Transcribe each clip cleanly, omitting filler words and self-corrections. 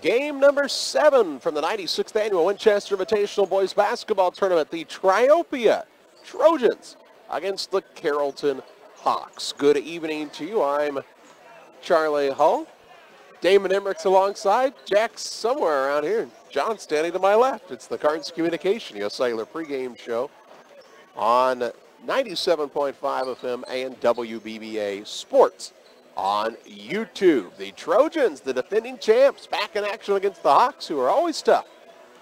Game number 7 from the 96th Annual Winchester Invitational Boys Basketball Tournament. The Triopia Trojans against the Carrollton Hawks. Good evening to you. I'm Charlie Hull. Damon Emmerich's alongside. Jack's somewhere around here. John's standing to my left. It's the Cards Communication U.S. Cellular pregame show on 97.5 FM and WBBA Sports on YouTube. The Trojans, the defending champs, back in action against the Hawks, who are always tough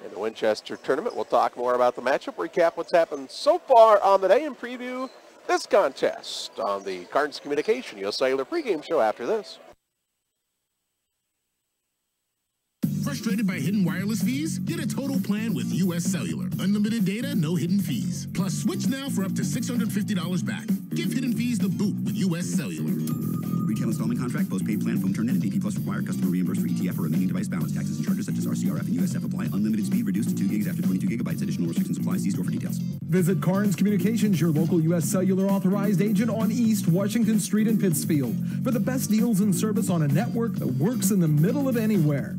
in the Winchester tournament. We'll talk more about the matchup, recap what's happened so far on the day, and preview this contest on the Cards Communication U.S. Cellular pregame show after this. Frustrated by hidden wireless fees? Get a total plan with U.S. Cellular. Unlimited data, no hidden fees. Plus, switch now for up to $650 back. Give hidden fees the boot with U.S. Cellular. Retail installment contract, postpaid plan, phone turn, and DP Plus require customer reimbursed for ETF or remaining device balance. Taxes and charges such as RCRF and USF apply. Unlimited speed reduced to 2 gigs after 22 gigabytes. Additional restrictions apply. See store for details. Visit Carnes Communications, your local U.S. Cellular authorized agent on East Washington Street in Pittsfield, for the best deals and service on a network that works in the middle of anywhere.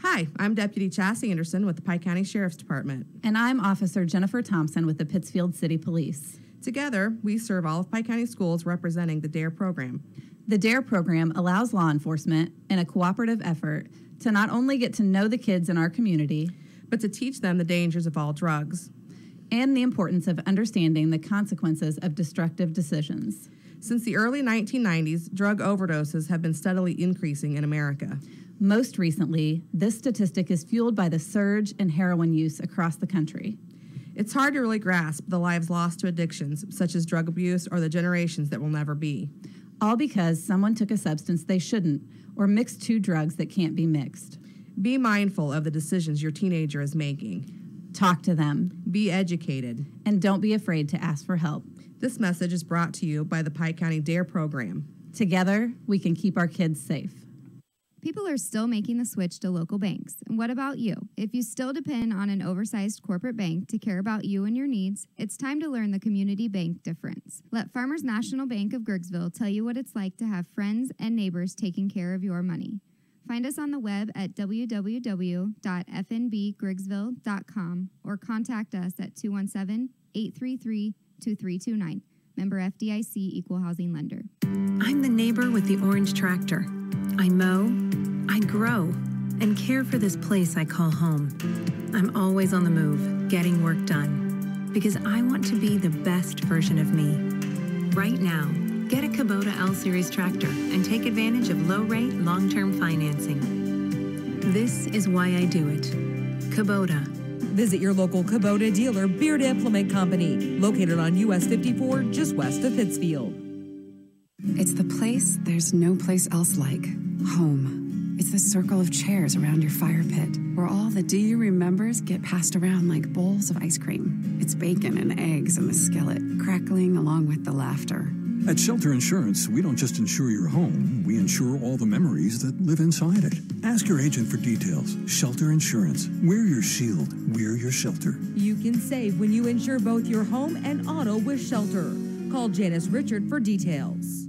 Hi, I'm Deputy Chassie Anderson with the Pike County Sheriff's Department. And I'm Officer Jennifer Thompson with the Pittsfield City Police. Together, we serve all of Pike County schools representing the DARE program. The DARE program allows law enforcement, in a cooperative effort, to not only get to know the kids in our community, but to teach them the dangers of all drugs and the importance of understanding the consequences of destructive decisions. Since the early 1990s, drug overdoses have been steadily increasing in America. Most recently, this statistic is fueled by the surge in heroin use across the country. It's hard to really grasp the lives lost to addictions, such as drug abuse or the generations that will never be. All because someone took a substance they shouldn't or mixed 2 drugs that can't be mixed. Be mindful of the decisions your teenager is making. Talk to them. Be educated. And don't be afraid to ask for help. This message is brought to you by the Pike County DARE program. Together, we can keep our kids safe. People are still making the switch to local banks. And what about you? If you still depend on an oversized corporate bank to care about you and your needs, it's time to learn the community bank difference. Let Farmers National Bank of Grigsville tell you what it's like to have friends and neighbors taking care of your money. Find us on the web at www.fnbgrigsville.com or contact us at 217-833-2329. Member FDIC Equal Housing Lender. I'm the neighbor with the orange tractor. I mow, I grow, and care for this place I call home. I'm always on the move, getting work done, because I want to be the best version of me. Right now, get a Kubota L-Series tractor and take advantage of low-rate, long-term financing. This is why I do it. Kubota. Visit your local Kubota dealer, Beard Implement Company, located on US 54, just west of Pittsfield. It's the place there's no place else like. Home. It's the circle of chairs around your fire pit, where all the do you remembers get passed around like bowls of ice cream. It's bacon and eggs in the skillet, crackling along with the laughter. At Shelter Insurance, we don't just insure your home, we insure all the memories that live inside it. Ask your agent for details. Shelter Insurance. We're your shield. We're your shelter. You can save when you insure both your home and auto with Shelter. Call Janice Richard for details.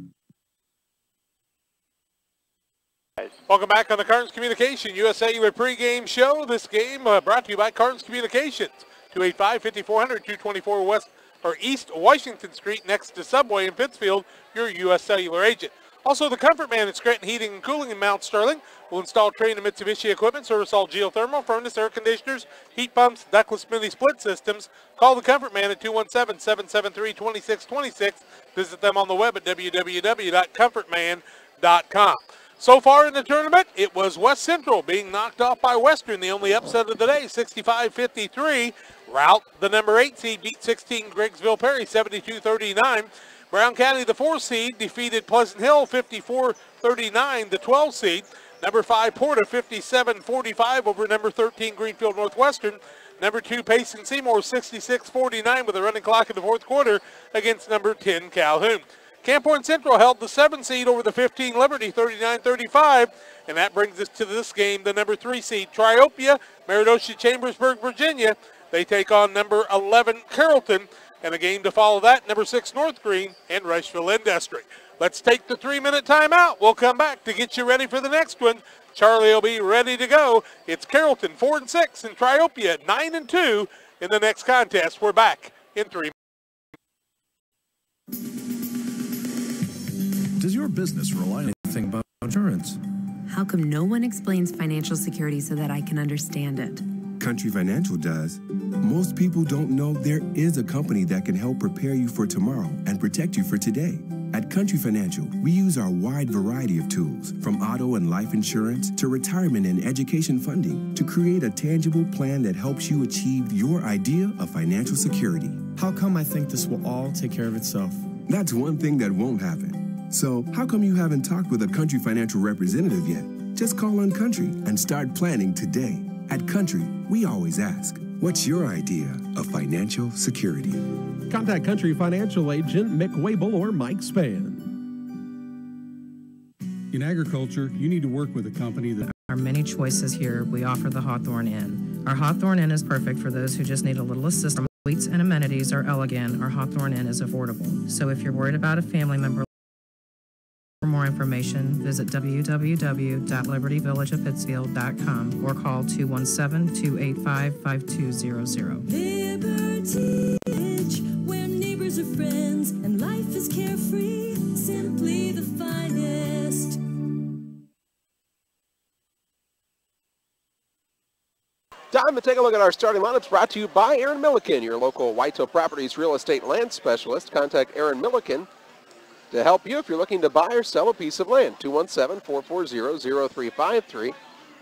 Welcome back on the Carnes Communication U.S. Cellular pregame show. This game brought to you by Carnes Communications, 285-5400, 224 West or East Washington Street, next to Subway in Pittsfield, your U.S. Cellular agent. Also, the Comfort Man at Scranton Heating and Cooling in Mount Sterling will install Trane and Mitsubishi equipment, service all geothermal, furnace, air conditioners, heat pumps, ductless mini split systems. Call the Comfort Man at 217-773-2626. Visit them on the web at www.comfortman.com. So far in the tournament, it was West Central being knocked off by Western, the only upset of the day, 65-53. Route, the number 8 seed, beat 16 Grigsville Perry, 72-39. Brown County, the 4 seed, defeated Pleasant Hill, 54-39, the 12 seed. Number 5 Porta, 57-45 over number 13 Greenfield Northwestern. Number 2 Payson Seymour, 66-49 with a running clock in the 4th quarter against number 10 Calhoun. Camp Horn Central held the 7 seed over the 15 Liberty, 39-35, and that brings us to this game, the number 3 seed Triopia, Meridosha Chambersburg, Virginia. They take on number 11 Carrollton, and a game to follow that, number 6 North Green and Rushville Industry. Let's take the 3-minute timeout. We'll come back to get you ready for the next one. Charlie will be ready to go. It's Carrollton 4-6 and Triopia 9-2 in the next contest. We're back in 3 minutes. Does your business rely on anything about insurance? How come no one explains financial security so that I can understand it? Country Financial does. Most people don't know there is a company that can help prepare you for tomorrow and protect you for today. At Country Financial, we use our wide variety of tools, from auto and life insurance to retirement and education funding, to create a tangible plan that helps you achieve your idea of financial security. How come I think this will all take care of itself? That's one thing that won't happen. So, how come you haven't talked with a Country Financial representative yet? Just call on Country and start planning today. At Country, we always ask, what's your idea of financial security? Contact Country Financial Agent Mick Wable or Mike Spann. In agriculture, you need to work with a company that... Our many choices here, we offer the Hawthorne Inn. Our Hawthorne Inn is perfect for those who just need a little assistance. Suites and amenities are elegant. Our Hawthorne Inn is affordable. So if you're worried about a family member, for more information, visit www.libertyvillageofpittsfield.com or call 217-285-5200. Liberty Edge, where neighbors are friends and life is carefree, simply the finest. Time to take a look at our starting lineups, brought to you by Aaron Milliken, your local Whitetail Properties real estate land specialist. Contact Aaron Milliken to help you if you're looking to buy or sell a piece of land. 217-440-0353,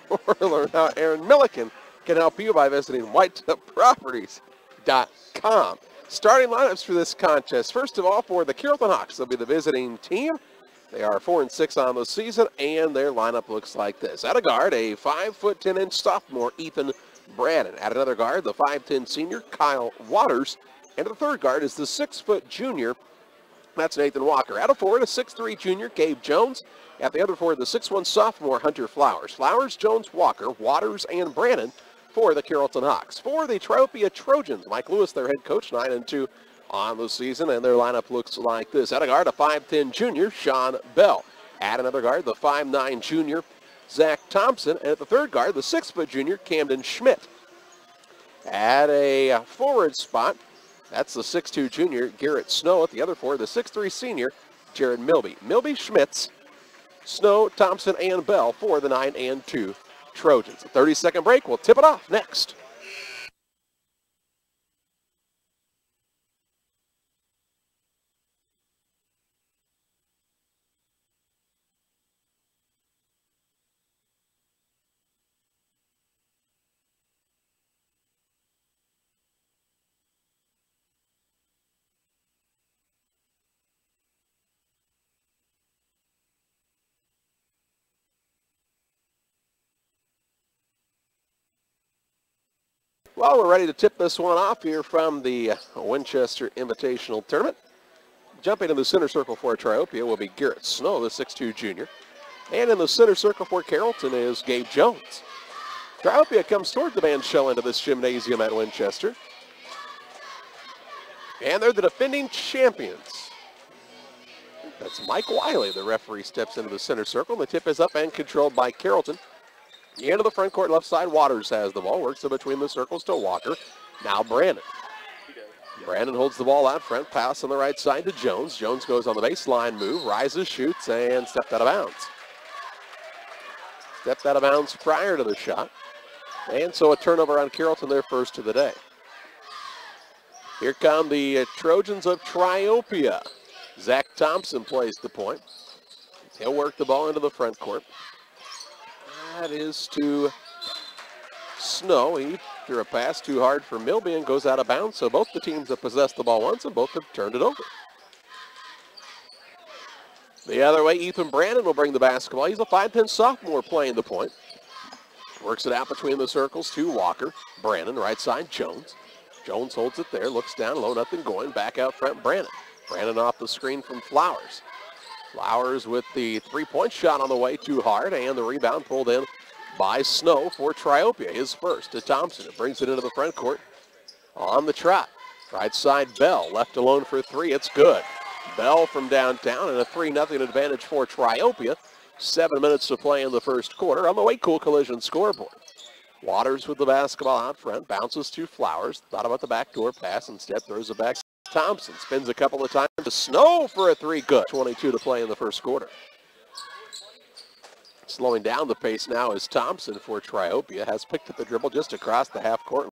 or learn how Aaron Milliken can help you by visiting whitetailproperties.com. Starting lineups for this contest. First of all, for the Carrollton Hawks, they'll be the visiting team. They are 4-6 on the season, and their lineup looks like this. At a guard, a 5'10" sophomore, Ethan Brannon. At another guard, the 5'10" senior, Kyle Waters. And at the third guard is the 6' junior, that's Nathan Walker. At a forward, a 6'3" junior, Gabe Jones. At the other forward, the 6'1" sophomore, Hunter Flowers. Flowers, Jones, Walker, Waters, and Brannon for the Carrollton Hawks. For the Triopia Trojans, Mike Lewis, their head coach, 9-2 on the season, and their lineup looks like this. At a guard, a 5'10" junior, Sean Bell. At another guard, the 5'9" junior, Zach Thompson. And at the third guard, the 6' junior, Camden Schmidt. At a forward spot, that's the 6'2" junior, Garrett Snow. At the other forward, the 6'3" senior, Jared Milby. Milby, Schmitz, Snow, Thompson, and Bell for the 9-2 Trojans. A 30-second break. We'll tip it off next. Well, we're ready to tip this one off here from the Winchester Invitational Tournament. Jumping in the center circle for Triopia will be Garrett Snow, the 6'2" junior. And in the center circle for Carrollton is Gabe Jones. Triopia comes toward the band shell into this gymnasium at Winchester. And they're the defending champions. That's Mike Wiley. The referee steps into the center circle. The tip is up and controlled by Carrollton. Into the front court left side, Waters has the ball. Works it between the circles to Walker. Now Brandon. Brandon holds the ball out front. Pass on the right side to Jones. Jones goes on the baseline move, rises, shoots, and stepped out of bounds. Stepped out of bounds prior to the shot. And so a turnover on Carrollton, their first of the day. Here come the Trojans of Triopia. Zach Thompson plays the point. He'll work the ball into the front court. That is to Snow. He threw a pass too hard for Milby and goes out of bounds. So both the teams have possessed the ball once and both have turned it over. The other way, Ethan Brandon will bring the basketball. He's a 5'10" sophomore playing the point. Works it out between the circles to Walker. Brandon, right side, Jones. Jones holds it there, looks down low, nothing going. Back out front, Brandon. Brandon off the screen from Flowers. Flowers with the three-point shot on the way, too hard, and the rebound pulled in by Snow for Triopia. His first to Thompson. It brings it into the front court on the trot. Right side, Bell left alone for three. It's good. Bell from downtown, and a 3-0 advantage for Triopia. 7 minutes to play in the first quarter on the Way Cool Collision scoreboard. Waters with the basketball out front, bounces to Flowers. Thought about the backdoor pass, instead throws it back. Thompson spins a couple of times to Snow for a 3, good. 22 to play in the first quarter. Slowing down the pace now is Thompson for Triopia. Has picked up the dribble just across the half court.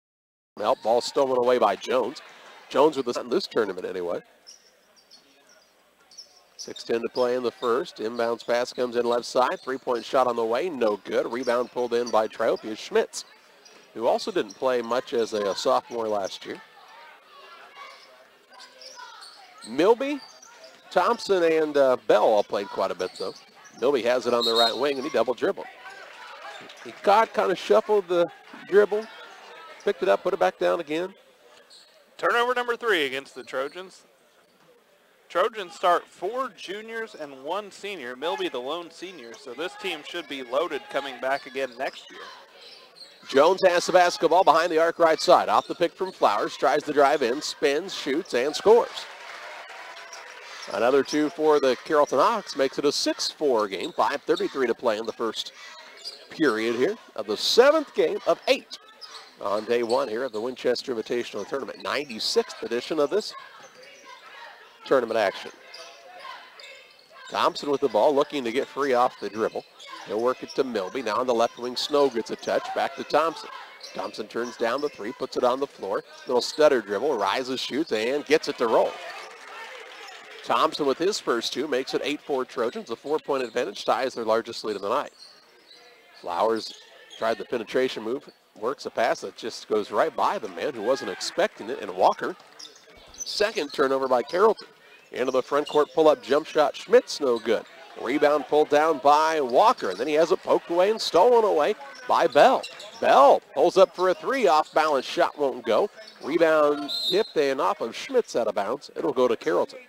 Help, ball stolen away by Jones. Jones with the in this tournament anyway. 6:10 to play in the first. Inbounds pass comes in left side. 3-point shot on the way, no good. Rebound pulled in by Triopia. Schmitz, who also didn't play much as a sophomore last year. Milby, Thompson, and Bell all played quite a bit though. Milby has it on the right wing and he double dribbled. He caught, kind of shuffled the dribble, picked it up, put it back down again. Turnover number 3 against the Trojans. Trojans start 4 juniors and 1 senior. Milby the lone senior, so this team should be loaded coming back again next year. Jones has the basketball behind the arc right side. Off the pick from Flowers, tries to drive in, spins, shoots, and scores. Another 2 for the Carrollton Hawks makes it a 6-4 game. 5:33 to play in the first period here of the 7th game of 8 on day 1 here of the Winchester Invitational Tournament. 96th edition of this tournament action. Thompson with the ball, looking to get free off the dribble. He'll work it to Milby. Now on the left wing, Snow gets a touch. Back to Thompson. Thompson turns down the 3, puts it on the floor. Little stutter dribble, rises, shoots, and gets it to roll. Thompson with his first 2 makes it 8-4 Trojans. A 4-point advantage, ties their largest lead of the night. Flowers tried the penetration move, works a pass that just goes right by the man who wasn't expecting it, and Walker. Second turnover by Carrollton. Into the front court pull-up jump shot. Schmitz no good. Rebound pulled down by Walker, and then he has it poked away and stolen away by Bell. Bell pulls up for a 3. Off balance shot won't go. Rebound tipped and off of Schmitz out of bounds. It'll go to Carrollton.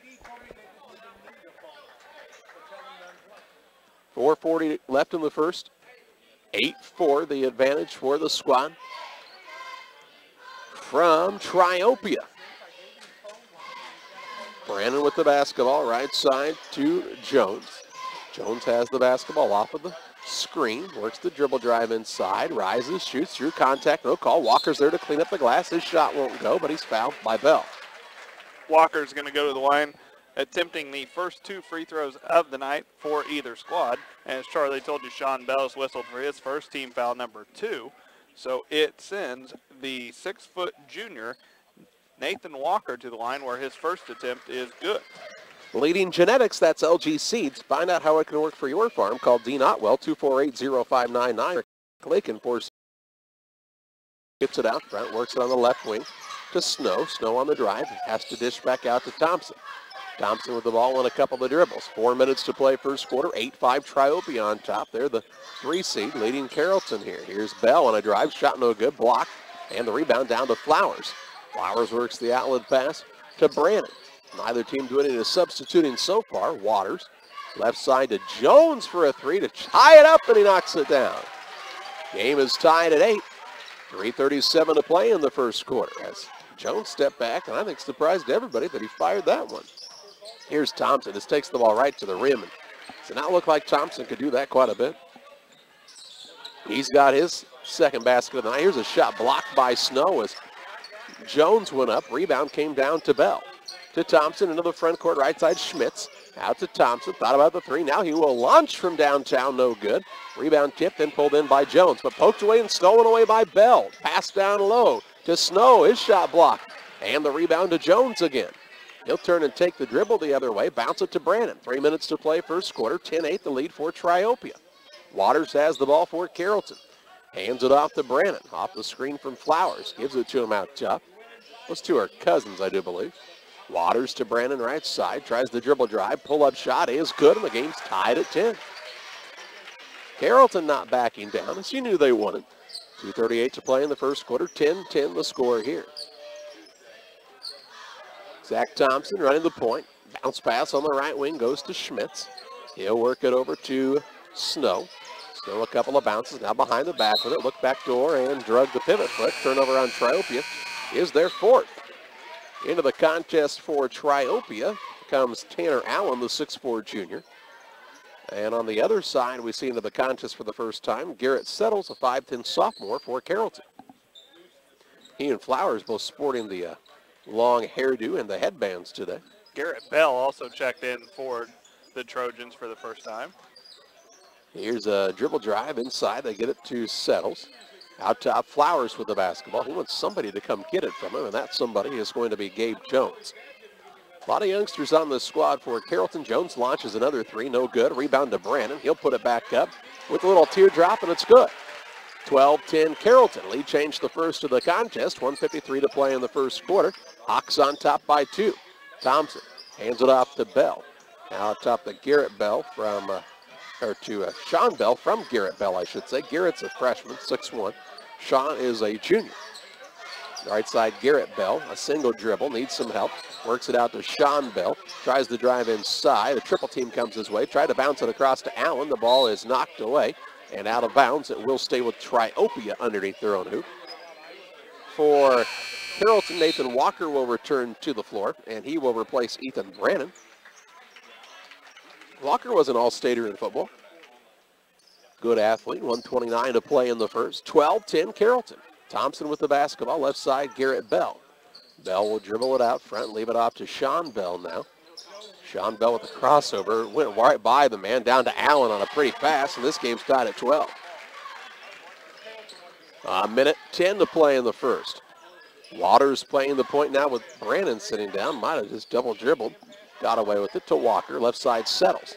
4:40 left in the first. 8-4 the advantage for the squad from Triopia. Brandon with the basketball, right side to Jones. Jones has the basketball off of the screen, works the dribble drive inside, rises, shoots through contact, no call. Walker's there to clean up the glass. His shot won't go, but he's fouled by Bell. Walker's going to go to the line, attempting the first 2 free throws of the night for either squad. And as Charlie told you, Sean Bell's whistled for his first team foul number 2. So it sends the 6-foot junior Nathan Walker to the line where his first attempt is good. Leading genetics, that's LG Seeds. Find out how it can work for your farm. Call Dean Otwell, 248-0599. Clayton gets it out front, works it on the left wing to Snow. Snow on the drive, has to dish back out to Thompson. Thompson with the ball on a couple of dribbles. 4 minutes to play first quarter. 8-5 Triopia on top. They're the 3 seed leading Carrollton here. Here's Bell on a drive, shot no good, block, and the rebound down to Flowers. Flowers works the outlet pass to Brandon. Neither team doing any substituting so far. Waters, left side to Jones for a 3 to tie it up, and he knocks it down. Game is tied at 8. 3:37 to play in the first quarter as Jones stepped back, and I think surprised everybody that he fired that one. Here's Thompson. This takes the ball right to the rim. And does it not look like Thompson could do that quite a bit? He's got his second basket of the night. Here's a shot blocked by Snow as Jones went up. Rebound came down to Bell. To Thompson into the front court right side. Schmitz out to Thompson. Thought about the 3. Now he will launch from downtown. No good. Rebound tipped and pulled in by Jones, but poked away and stolen away by Bell. Pass down low to Snow. His shot blocked. And the rebound to Jones again. He'll turn and take the dribble the other way. Bounce it to Brandon. 3 minutes to play first quarter. 10-8 the lead for Triopia. Waters has the ball for Carrollton. Hands it off to Brandon. Off the screen from Flowers. Gives it to him out top. Those two are cousins, I do believe. Waters to Brandon right side. Tries the dribble drive. Pull-up shot is good, and the game's tied at 10. Carrollton not backing down, as you knew they wanted. 2:38 to play in the first quarter. 10-10 the score here. Zach Thompson running the point. Bounce pass on the right wing goes to Schmitz. He'll work it over to Snow. Snow a couple of bounces. Now behind the back with it. Look back door and drug the pivot foot. Turnover on Triopia is their 4th. Into the contest for Triopia comes Tanner Allen, the 6'4 junior. And on the other side, we see into the contest for the first time, Garrett Settles, a 5'10 sophomore for Carrollton. He and Flowers both sporting the long hairdo and the headbands today. Garrett Bell also checked in for the Trojans for the first time. Here's a dribble drive inside. They get it to Settles. Out top, Flowers with the basketball. He wants somebody to come get it from him, and that somebody is going to be Gabe Jones. A lot of youngsters on the squad for Carrollton. Jones launches another three, no good. Rebound to Brandon. He'll put it back up with a little teardrop, and it's good. 12-10 Carrollton. Lead change the first of the contest. 1:53 to play in the first quarter. Hawks on top by 2. Thompson hands it off to Bell. Now top to Garrett Bell from, Sean Bell from Garrett Bell, I should say. Garrett's a freshman, 6'1". Sean is a junior. Right side, Garrett Bell, a single dribble, needs some help. Works it out to Sean Bell. Tries to drive inside. A triple team comes his way. Tried to bounce it across to Allen. The ball is knocked away and out of bounds. It will stay with Triopia underneath their own hoop. For Carrollton, Nathan Walker will return to the floor, and he will replace Ethan Brannon. Walker was an all-stater in football. Good athlete, 1:29 to play in the first. 12-10 Carrollton. Thompson with the basketball, left side, Garrett Bell. Bell will dribble it out front, leave it off to Sean Bell now. Sean Bell with the crossover, went right by the man, down to Allen on a pretty pass, and this game's tied at 12. A minute 10 to play in the first. Waters playing the point now with Brandon sitting down. Might have just double dribbled. Got away with it to Walker. Left side, Settles.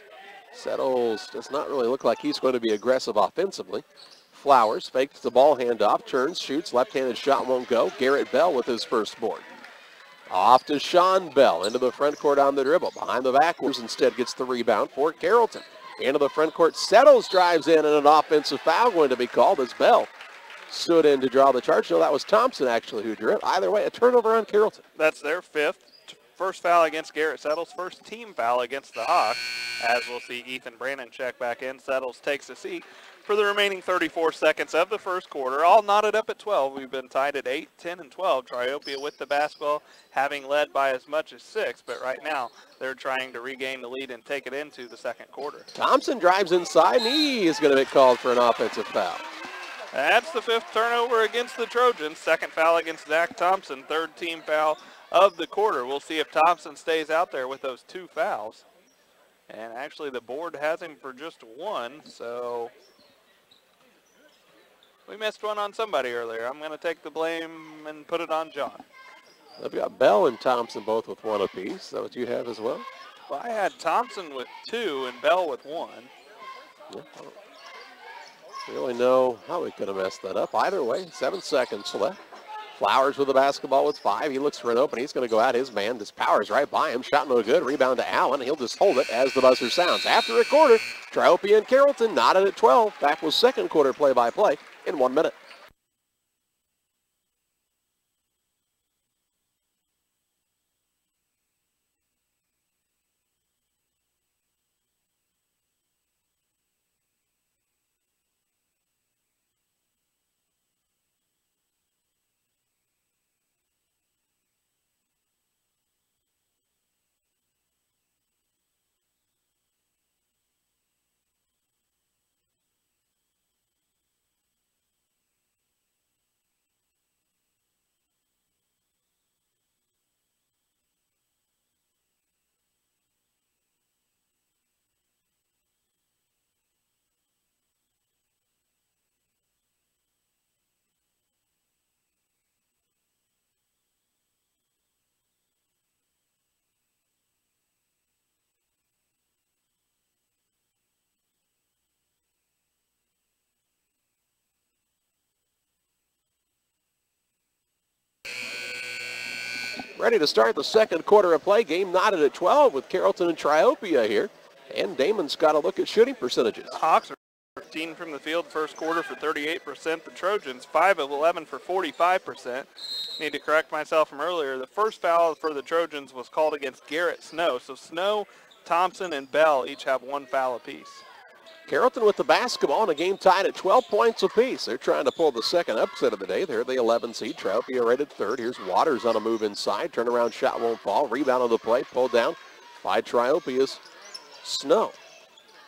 Settles does not really look like he's going to be aggressive offensively. Flowers fakes the ball handoff, turns, shoots, left-handed shot won't go. Garrett Bell with his first board. Off to Sean Bell, into the front court on the dribble. Behind the backwards, instead gets the rebound for Carrollton. Into the front court, Settles drives in, and an offensive foul going to be called as Bell stood in to draw the charge. No, that was Thompson actually who drew it. Either way, a turnover on Carrollton. That's their 5th. First foul against Garrett Settles, first team foul against the Hawks. As we'll see Ethan Brannon check back in. Settles takes a seat for the remaining 34 seconds of the first quarter. All knotted up at 12. We've been tied at 8, 10, and 12. Triopia with the basketball, having led by as much as 6, but right now they're trying to regain the lead and take it into the second quarter. Thompson drives inside, and he is going to be called for an offensive foul. That's the 5th turnover against the Trojans. Second foul against Zach Thompson, 3rd team foul of the quarter. We'll see if Thompson stays out there with those 2 fouls. And actually the board has him for just 1, so we missed one on somebody earlier. I'm going to take the blame and put it on John. We've got Bell and Thompson both with 1 apiece. Is that what you have as well? Well, I had Thompson with 2 and Bell with 1. Yeah, I don't really know how we could have messed that up. Either way, 7 seconds left. Flowers with the basketball with 5. He looks for an open. He's going to go out. His man, this Powers right by him. Shot no good. Rebound to Allen. He'll just hold it as the buzzer sounds. After a quarter, Triopia and Carrollton knotted at 12. Back with second quarter play-by-play in 1 minute. Ready to start the second quarter of play. Game knotted at 12 with Carrollton and Triopia here. And Damon's got a look at shooting percentages. The Hawks are 13 from the field first quarter for 38%. The Trojans 5 of 11 for 45%. Need to correct myself from earlier. The first foul for the Trojans was called against Garrett Snow. So Snow, Thompson, and Bell each have 1 foul apiece. Carrollton with the basketball and a game tied at 12 points apiece. They're trying to pull the second upset of the day. They're the 11 seed. Triopia rated 3rd. Here's Waters on a move inside. Turnaround shot won't fall. Rebound on the play. Pulled down by Triopia's Snow.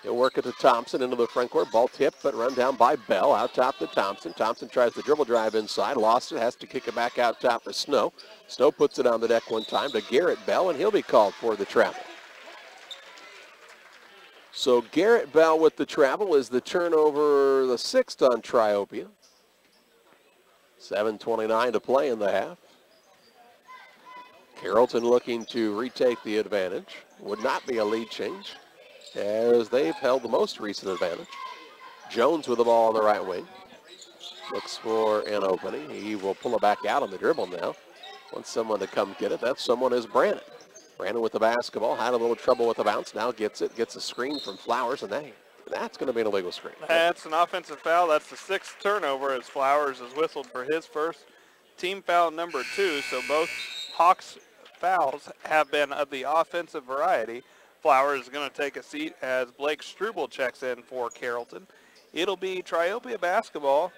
He'll work it to Thompson into the front court. Ball tipped, but run down by Bell. Out top to Thompson. Thompson tries the dribble drive inside. Lost it. Has to kick it back out top to Snow. Snow puts it on the deck one time to Garrett Bell, and he'll be called for the travel. So Garrett Bell with the travel is the turnover, the 6th on Triopia. 7:29 to play in the half. Carrollton looking to retake the advantage. Would not be a lead change, as they've held the most recent advantage. Jones with the ball on the right wing. Looks for an opening. He will pull it back out on the dribble now. Wants someone to come get it. That someone is Brandon. Brandon with the basketball. Had a little trouble with the bounce. Now gets it. Gets a screen from Flowers, and that's going to be an illegal screen. That's an offensive foul. That's the 6th turnover as Flowers is whistled for his first team foul number 2. So both Hawks fouls have been of the offensive variety. Flowers is going to take a seat as Blake Struble checks in for Carrollton. It'll be Triopia basketball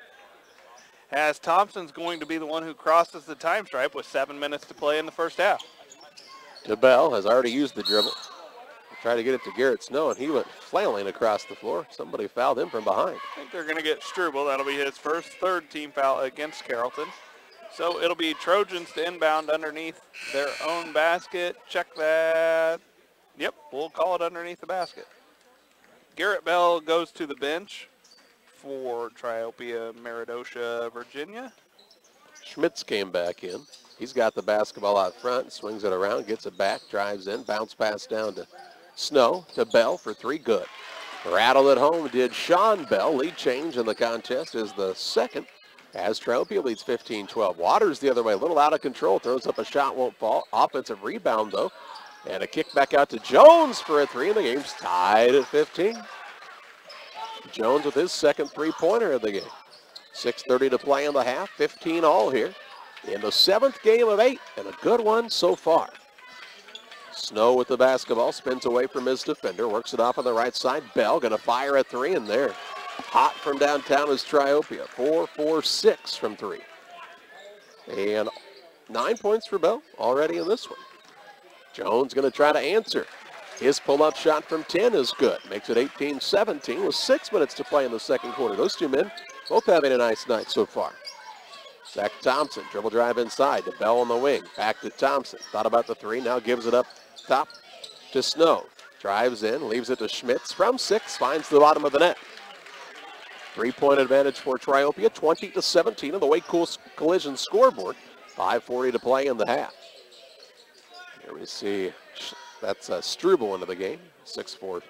as Thompson's going to be the one who crosses the time stripe with 7 minutes to play in the first half. DeBell has already used the dribble. Tried to get it to Garrett Snow, and he went flailing across the floor. Somebody fouled him from behind. I think they're going to get Struble. That'll be his first 3rd team foul against Carrollton. So it'll be Trojans to inbound underneath their own basket. Check that. Yep, we'll call it underneath the basket. Garrett Bell goes to the bench for Triopia, Meridosha, Virginia. Schmitz came back in. He's got the basketball out front, swings it around, gets it back, drives in, bounce pass down to Snow, to Bell for 3, good. Rattle at home did Sean Bell. Lead change in the contest is the 2nd, as Triopia leads 15-12. Waters the other way, a little out of control, throws up a shot, won't fall. Offensive rebound, though, and a kick back out to Jones for a 3, and the game's tied at 15. Jones with his 2nd three-pointer of the game. 6:30 to play in the half, 15 all here. In the 7th game of 8, and a good one so far. Snow with the basketball, spins away from his defender, works it off on the right side. Bell going to fire a 3 in there. Hot from downtown is Triopia. 4-4-6 from 3. And 9 points for Bell already in this one. Jones going to try to answer. His pull-up shot from 10 is good. Makes it 18-17 with 6 minutes to play in the 2nd quarter. Those two men both having a nice night so far. Zach Thompson, dribble drive inside to Bell on the wing. Back to Thompson. Thought about the 3, now gives it up top to Snow. Drives in, leaves it to Schmitz from 6, finds the bottom of the net. 3-point advantage for Triopia, 20-17 on the Wake Collision scoreboard. 5:40 to play in the half. Here we see, that's Struble into the game. 6'4"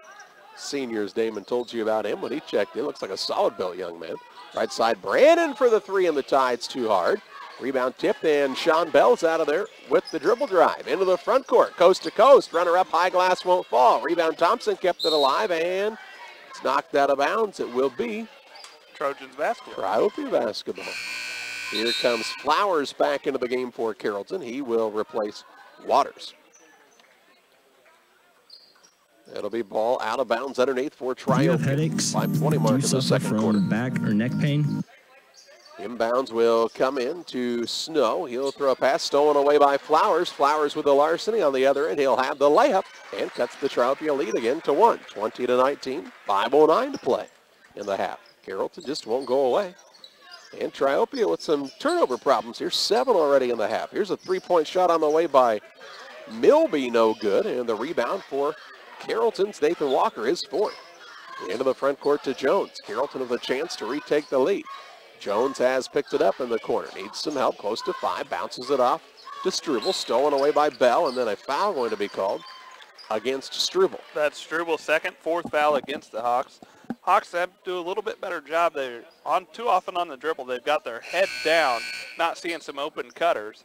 senior's Damon told you about him when he checked in. Looks like a solid built young man. Right side, Brandon for the 3, and the Tide's too hard. Rebound tipped, and Sean Bell's out of there with the dribble drive. Into the front court, coast to coast. Runner up, high glass won't fall. Rebound Thompson kept it alive, and it's knocked out of bounds. It will be Trojans basketball. Triopia basketball. Here comes Flowers back into the game for Carrollton. He will replace Waters. It'll be ball out of bounds underneath for Triopia. Do you have headaches? 5:20 mark in the 2nd quarter. Back or neck pain? Inbounds will come in to Snow. He'll throw a pass stolen away by Flowers. Flowers with the larceny on the other end. He'll have the layup and cuts the Triopia lead again to 1. 20-19. 5:09 to play in the half. Carrollton just won't go away. And Triopia with some turnover problems here. 7 already in the half. Here's a 3-point shot on the way by Milby, no good. And the rebound for Carrollton's Nathan Walker is 4th. Into the front court to Jones. Carrollton with a chance to retake the lead. Jones has picked it up in the corner. Needs some help, close to 5. Bounces it off to Struble. Stolen away by Bell, and then a foul going to be called against Struble. That's Struble's 2nd, 4th foul against the Hawks. Hawks have to do a little bit better job. They're too often on the dribble. They've got their head down, not seeing some open cutters.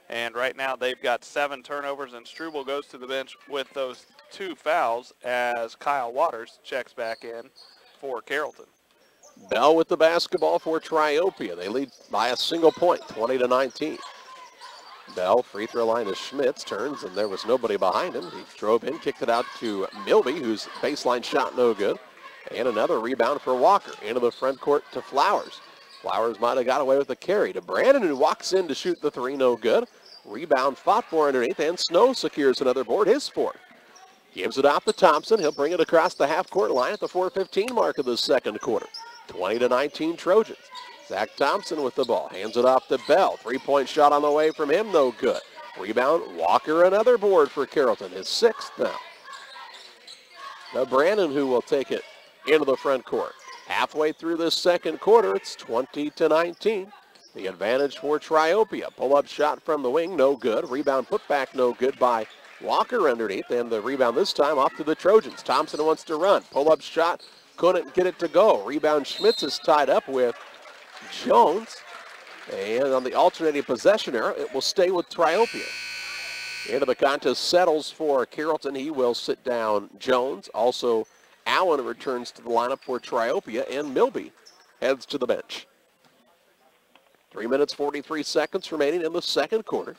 And right now they've got 7 turnovers, and Struble goes to the bench with those 2 fouls as Kyle Waters checks back in for Carrollton. Bell with the basketball for Triopia. They lead by a single point, 20-19. Bell, free throw line to Schmitz, turns, and there was nobody behind him. He drove in, kicked it out to Milby, whose baseline shot no good. And another rebound for Walker. Into the front court to Flowers. Flowers might have got away with the carry to Brandon, who walks in to shoot the 3, no good. Rebound fought for underneath, and Snow secures another board, his 4th. Gives it out to Thompson. He'll bring it across the half-court line at the 4:15 mark of the second quarter. 20-19 Trojans. Zach Thompson with the ball. Hands it off to Bell. Three-point shot on the way from him, no good. Rebound, Walker, another board for Carrollton. His sixth now. Now Brandon, who will take it into the front court. Halfway through this second quarter, it's 20-19. The advantage for Triopia. Pull-up shot from the wing, no good. Rebound put back, no good by Walker underneath, and the rebound this time off to the Trojans. Thompson wants to run. Pull-up shot, couldn't get it to go. Rebound, Schmitz is tied up with Jones. And on the alternating possession error, it will stay with Triopia. Into the contest settles for Carrollton. He will sit down Jones. Also, Allen returns to the lineup for Triopia, and Milby heads to the bench. 3 minutes, 43 seconds remaining in the second quarter.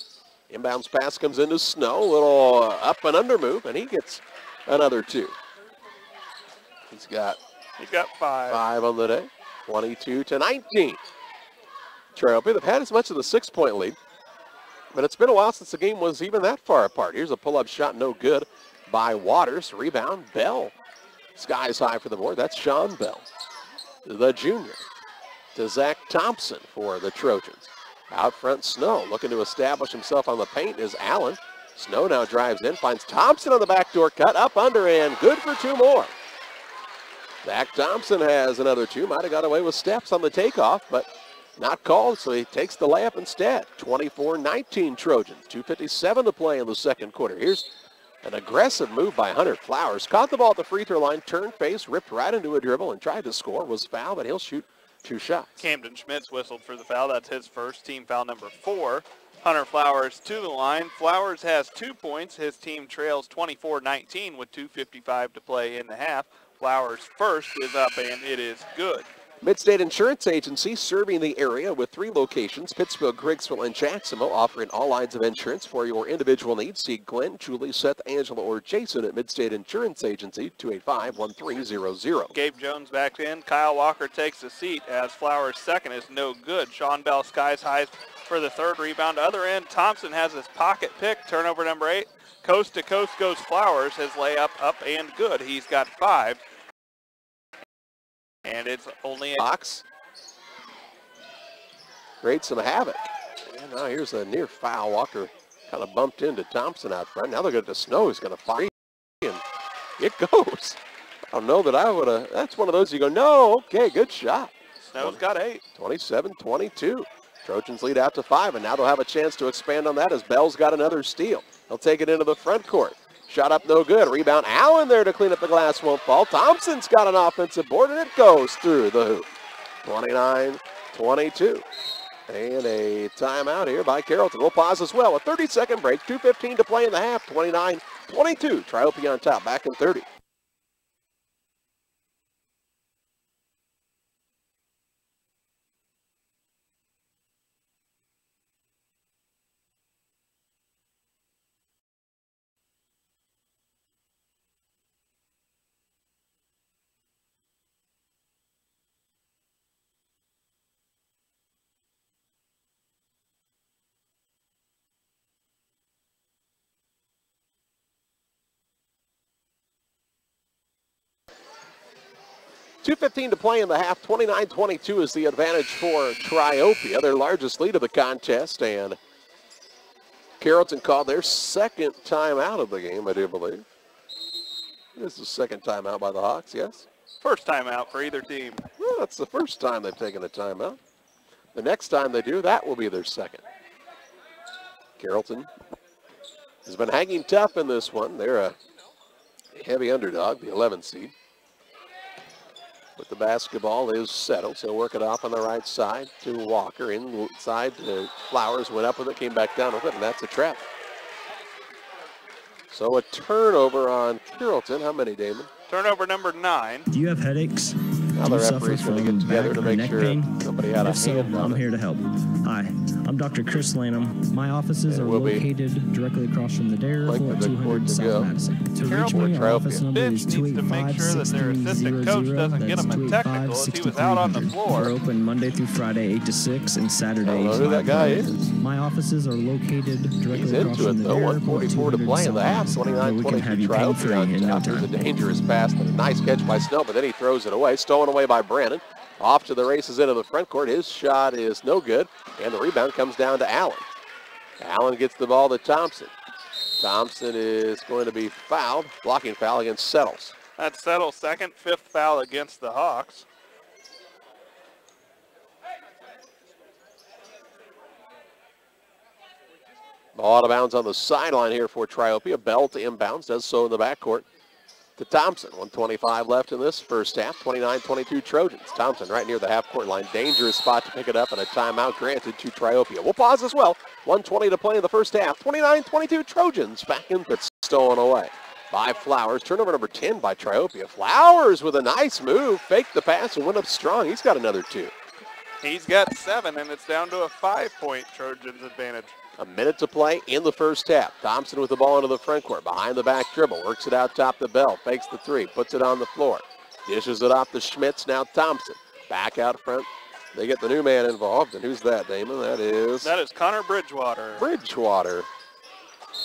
Inbounds pass comes into Snow. A little up and under move, and he gets another two. He's got five. 5 on the day. 22-19. Triopia, they've had as much as a 6-point lead, but it's been a while since the game was even that far apart. Here's a pull-up shot, no good by Waters. Rebound, Bell. Skies high for the board. That's Sean Bell, the junior. To Zach Thompson for the Trojans. Out front, Snow looking to establish himself on the paint is Allen. Snow now drives in, finds Thompson on the backdoor cut, up under, and good for 2 more. Zach Thompson has another 2. Might have got away with steps on the takeoff, but not called, so he takes the layup instead. 24-19 Trojans. 2:57 to play in the second quarter. Here's an aggressive move by Hunter Flowers. Caught the ball at the free throw line, turned face, ripped right into a dribble, and tried to score. Was fouled, but he'll shoot 2 shots. Camden Schmitz whistled for the foul. That's his first, team foul number 4. Hunter Flowers to the line. Flowers has 2 points. His team trails 24-19 with 2:55 to play in the half. Flowers' first is up, and it is good. Midstate Insurance Agency serving the area with 3 locations, Pittsfield, Griggsville, and Jacksonville, offering all lines of insurance for your individual needs. See Glenn, Julie, Seth, Angela, or Jason at Midstate Insurance Agency, 285-1300. Gabe Jones back in. Kyle Walker takes the seat as Flowers' second is no good. Sean Bell skies high for the third rebound. Other end, Thompson has his pocket pick. Turnover number 8. Coast to coast goes Flowers. His layup up and good. He's got 5. And it's only a Fox creates some havoc. And now here's a near foul. Walker kind of bumped into Thompson out front. Now they're going to Snow. He's going to fire, and it goes. I don't know that I would have. That's one of those you go, no, okay, good shot. Snow's got 8. 27-22. Trojans lead out to 5, and now they'll have a chance to expand on that as Bell's got another steal. He'll take it into the front court. Shot up, no good. Rebound, Allen there to clean up the glass, won't fall. Thompson's got an offensive board, and it goes through the hoop. 29-22. And a timeout here by Carrollton. We'll pause as well. A 30-second break, 2:15 to play in the half. 29-22. Triopia on top, back in 30. .2:15 to play in the half. 29-22 is the advantage for Triopia, their largest lead of the contest. And Carrollton called their second timeout of the game, I do believe. This is the second timeout by the Hawks, yes? First timeout for either team. Well, that's the first time they've taken a timeout. The next time they do, that will be their second. Carrollton has been hanging tough in this one. They're a heavy underdog, the 11 seed. But the basketball is settled, so work it off on the right side to Walker. Inside to Flowers, went up with it, came back down with it, and that's a trap. So a turnover on Carrollton. How many, Damon? Turnover number 9. Do you have headaches? Now the referee's going to get together to make sure somebody had a hand on I'm it. here to help. Hi, I'm Dr. Chris Lanham. My offices are located directly across from the Dare Like at the 200 South go. Madison. To reach Carrollton me, our office number is needs to make sure that their assistant coach doesn't get them a technical 563 he was out on the floor. We're open Monday through Friday, 8 to 6, and Saturday. I don't know who that guy is. My offices are located directly He's across into it, from the though. pier, 144 to play in the half. 29-22 Triopia. After the dangerous pass, but a nice catch by Snow, but then he throws it away. Stolen away by Brandon. Off to the races into the front court. His shot is no good, and the rebound comes down to Allen. Allen gets the ball to Thompson. Thompson is going to be fouled, blocking foul against Settles. That's Settles' second, fifth foul against the Hawks. Ball out of bounds on the sideline here for Triopia. Bell to inbounds, does so in the backcourt to Thompson. 1:25 left in this first half. 29-22 Trojans. Thompson right near the half-court line. Dangerous spot to pick it up, and a timeout granted to Triopia. We'll pause as well. 1:20 to play in the first half. 29-22 Trojans back in, but stolen away by Flowers. Turnover number 10 by Triopia. Flowers with a nice move. Faked the pass and went up strong. He's got another 2. He's got 7, and it's down to a 5-point Trojans advantage. A minute to play in the first half. Thompson with the ball into the front court. Behind the back dribble. Works it out top to Bell. Fakes the 3. Puts it on the floor. Dishes it off to Schmitz. Now Thompson. Back out front. They get the new man involved. And who's that, Damon? That is Connor Bridgewater. Bridgewater.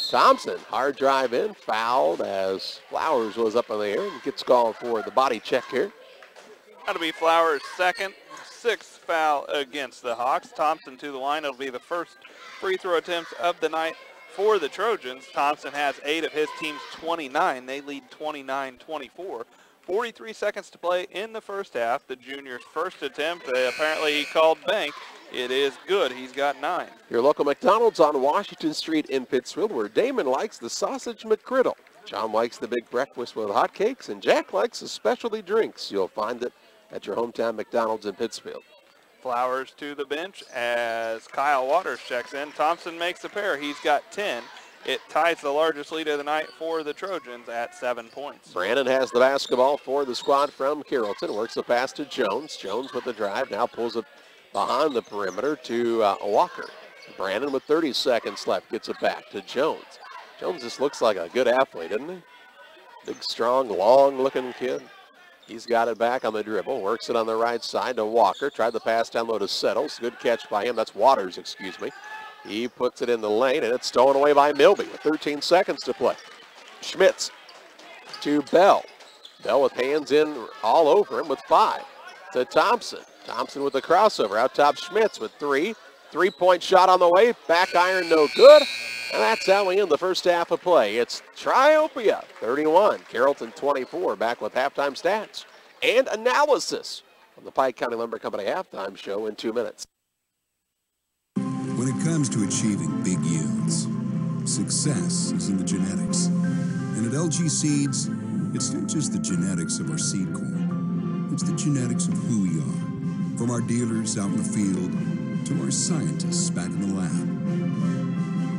Thompson. Hard drive in. Fouled as Flowers was up in the air. And gets called for the body check here. That'll be Flowers' second, 6th foul against the Hawks. Thompson to the line. It'll be the first free throw attempts of the night for the Trojans. Thompson has 8 of his team's 29. They lead 29-24. 43 seconds to play in the first half. The junior's first attempt, apparently he called bank. It is good. He's got 9. Your local McDonald's on Washington Street in Pittsfield, where Damon likes the sausage McGriddle. John likes the big breakfast with hotcakes, and Jack likes the specialty drinks. You'll find it at your hometown McDonald's in Pittsfield. Flowers to the bench as Kyle Waters checks in. Thompson makes a pair. He's got 10. It ties the largest lead of the night for the Trojans at 7 points. Brandon has the basketball for the squad from Carrollton. Works the pass to Jones. Jones with the drive. Now pulls it behind the perimeter to Walker. Brandon with 30 seconds left gets it back to Jones. Jones just looks like a good athlete, doesn't he? Big, strong, long-looking kid. He's got it back on the dribble. Works it on the right side to Walker. Tried the pass down low to Settles. Good catch by him. That's Waters, excuse me. He puts it in the lane, and it's stolen away by Milby with 13 seconds to play. Schmitz to Bell. Bell with hands in all over him with 5 to Thompson. Thompson with the crossover. Out top Schmitz with 3. 3-point shot on the way. Back iron, no good. And that's how we end the first half of play. It's Triopia 31, Carrollton 24. Back with halftime stats and analysis on the Pike County Lumber Company halftime show in 2 minutes. When it comes to achieving big yields, success is in the genetics. And at LG Seeds, it's not just the genetics of our seed corn. It's the genetics of who we are. From our dealers out in the field to our scientists back in the lab.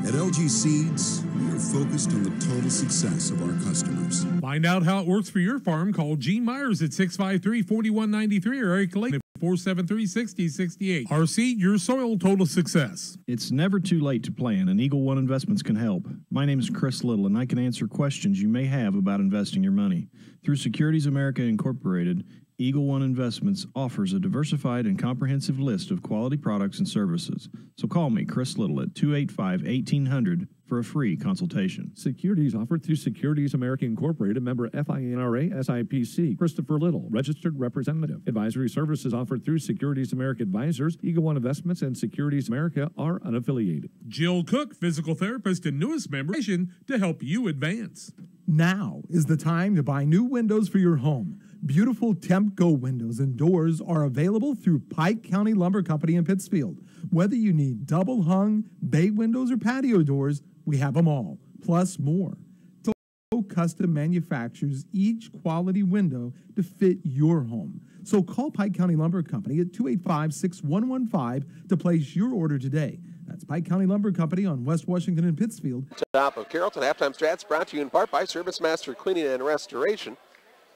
At LG Seeds, we are focused on the total success of our customers. Find out how it works for your farm. Call Gene Myers at 653-4193 or Eric Lake at 473-6068. Our seed, your soil, total success. It's never too late to plan, and Eagle One Investments can help. My name is Chris Little, and I can answer questions you may have about investing your money. Through Securities America Incorporated, Eagle One Investments offers a diversified and comprehensive list of quality products and services. So call me, Chris Little, at 285-1800 for a free consultation. Securities offered through Securities America Incorporated, member FINRA SIPC. Christopher Little, registered representative. Advisory services offered through Securities America Advisors. Eagle One Investments and Securities America are unaffiliated. Jill Cook, physical therapist and newest member, to help you advance. Now is the time to buy new windows for your home. Beautiful Temp-Go windows and doors are available through Pike County Lumber Company in Pittsfield. Whether you need double-hung, bay windows, or patio doors, we have them all, plus more. Temp-Go custom manufactures each quality window to fit your home. So call Pike County Lumber Company at 285-6115 to place your order today. That's Pike County Lumber Company on West Washington and Pittsfield. Top of Carrollton halftime stats brought to you in part by Service Master Cleaning and Restoration.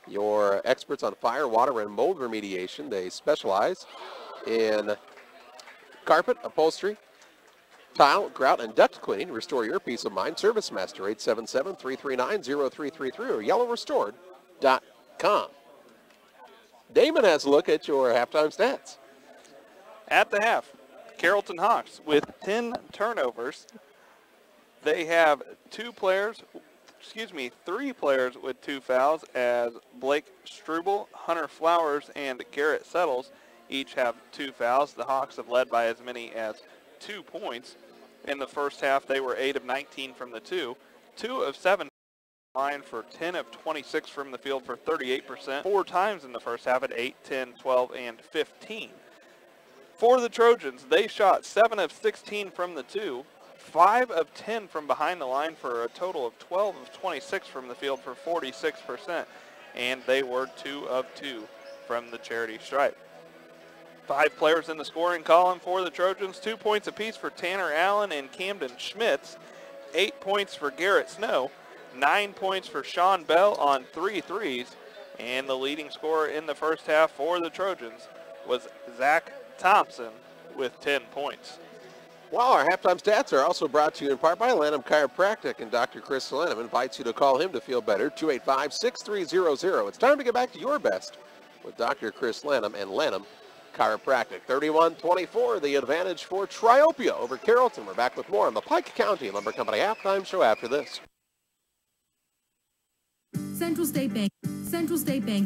Your experts on fire, water, and mold remediation. They specialize in carpet, upholstery, tile, grout, and duct cleaning. Restore your peace of mind. Service Master, 877-339-0333 or yellowrestored.com. Damon has a look at your halftime stats. At the half, Carrollton Hawks with 10 turnovers. They have three players with 2 fouls, as Blake Struble, Hunter Flowers, and Garrett Settles each have 2 fouls. The Hawks have led by as many as 2 points. In the first half, they were 8 of 19 from the 2 of 7 line for 10 of 26 from the field for 38%, 4 times in the first half at 8, 10, 12, and 15. For the Trojans, they shot 7 of 16 from the 2, 5 of 10 from behind the line for a total of 12 of 26 from the field for 46%, and they were 2 of 2 from the charity stripe. 5 players in the scoring column for the Trojans, 2 points apiece for Tanner Allen and Camden Schmitz, 8 points for Garrett Snow, 9 points for Sean Bell on 3 threes, and the leading scorer in the first half for the Trojans was Zach Thompson with 10 points. Well, our halftime stats are also brought to you in part by Lanham Chiropractic, and Dr. Chris Lanham invites you to call him to feel better, 285-6300. It's time to get back to your best with Dr. Chris Lanham and Lanham Chiropractic. 31-24, the advantage for Triopia over Carrollton. We're back with more on the Pike County Lumber Company halftime show after this. Central State Bank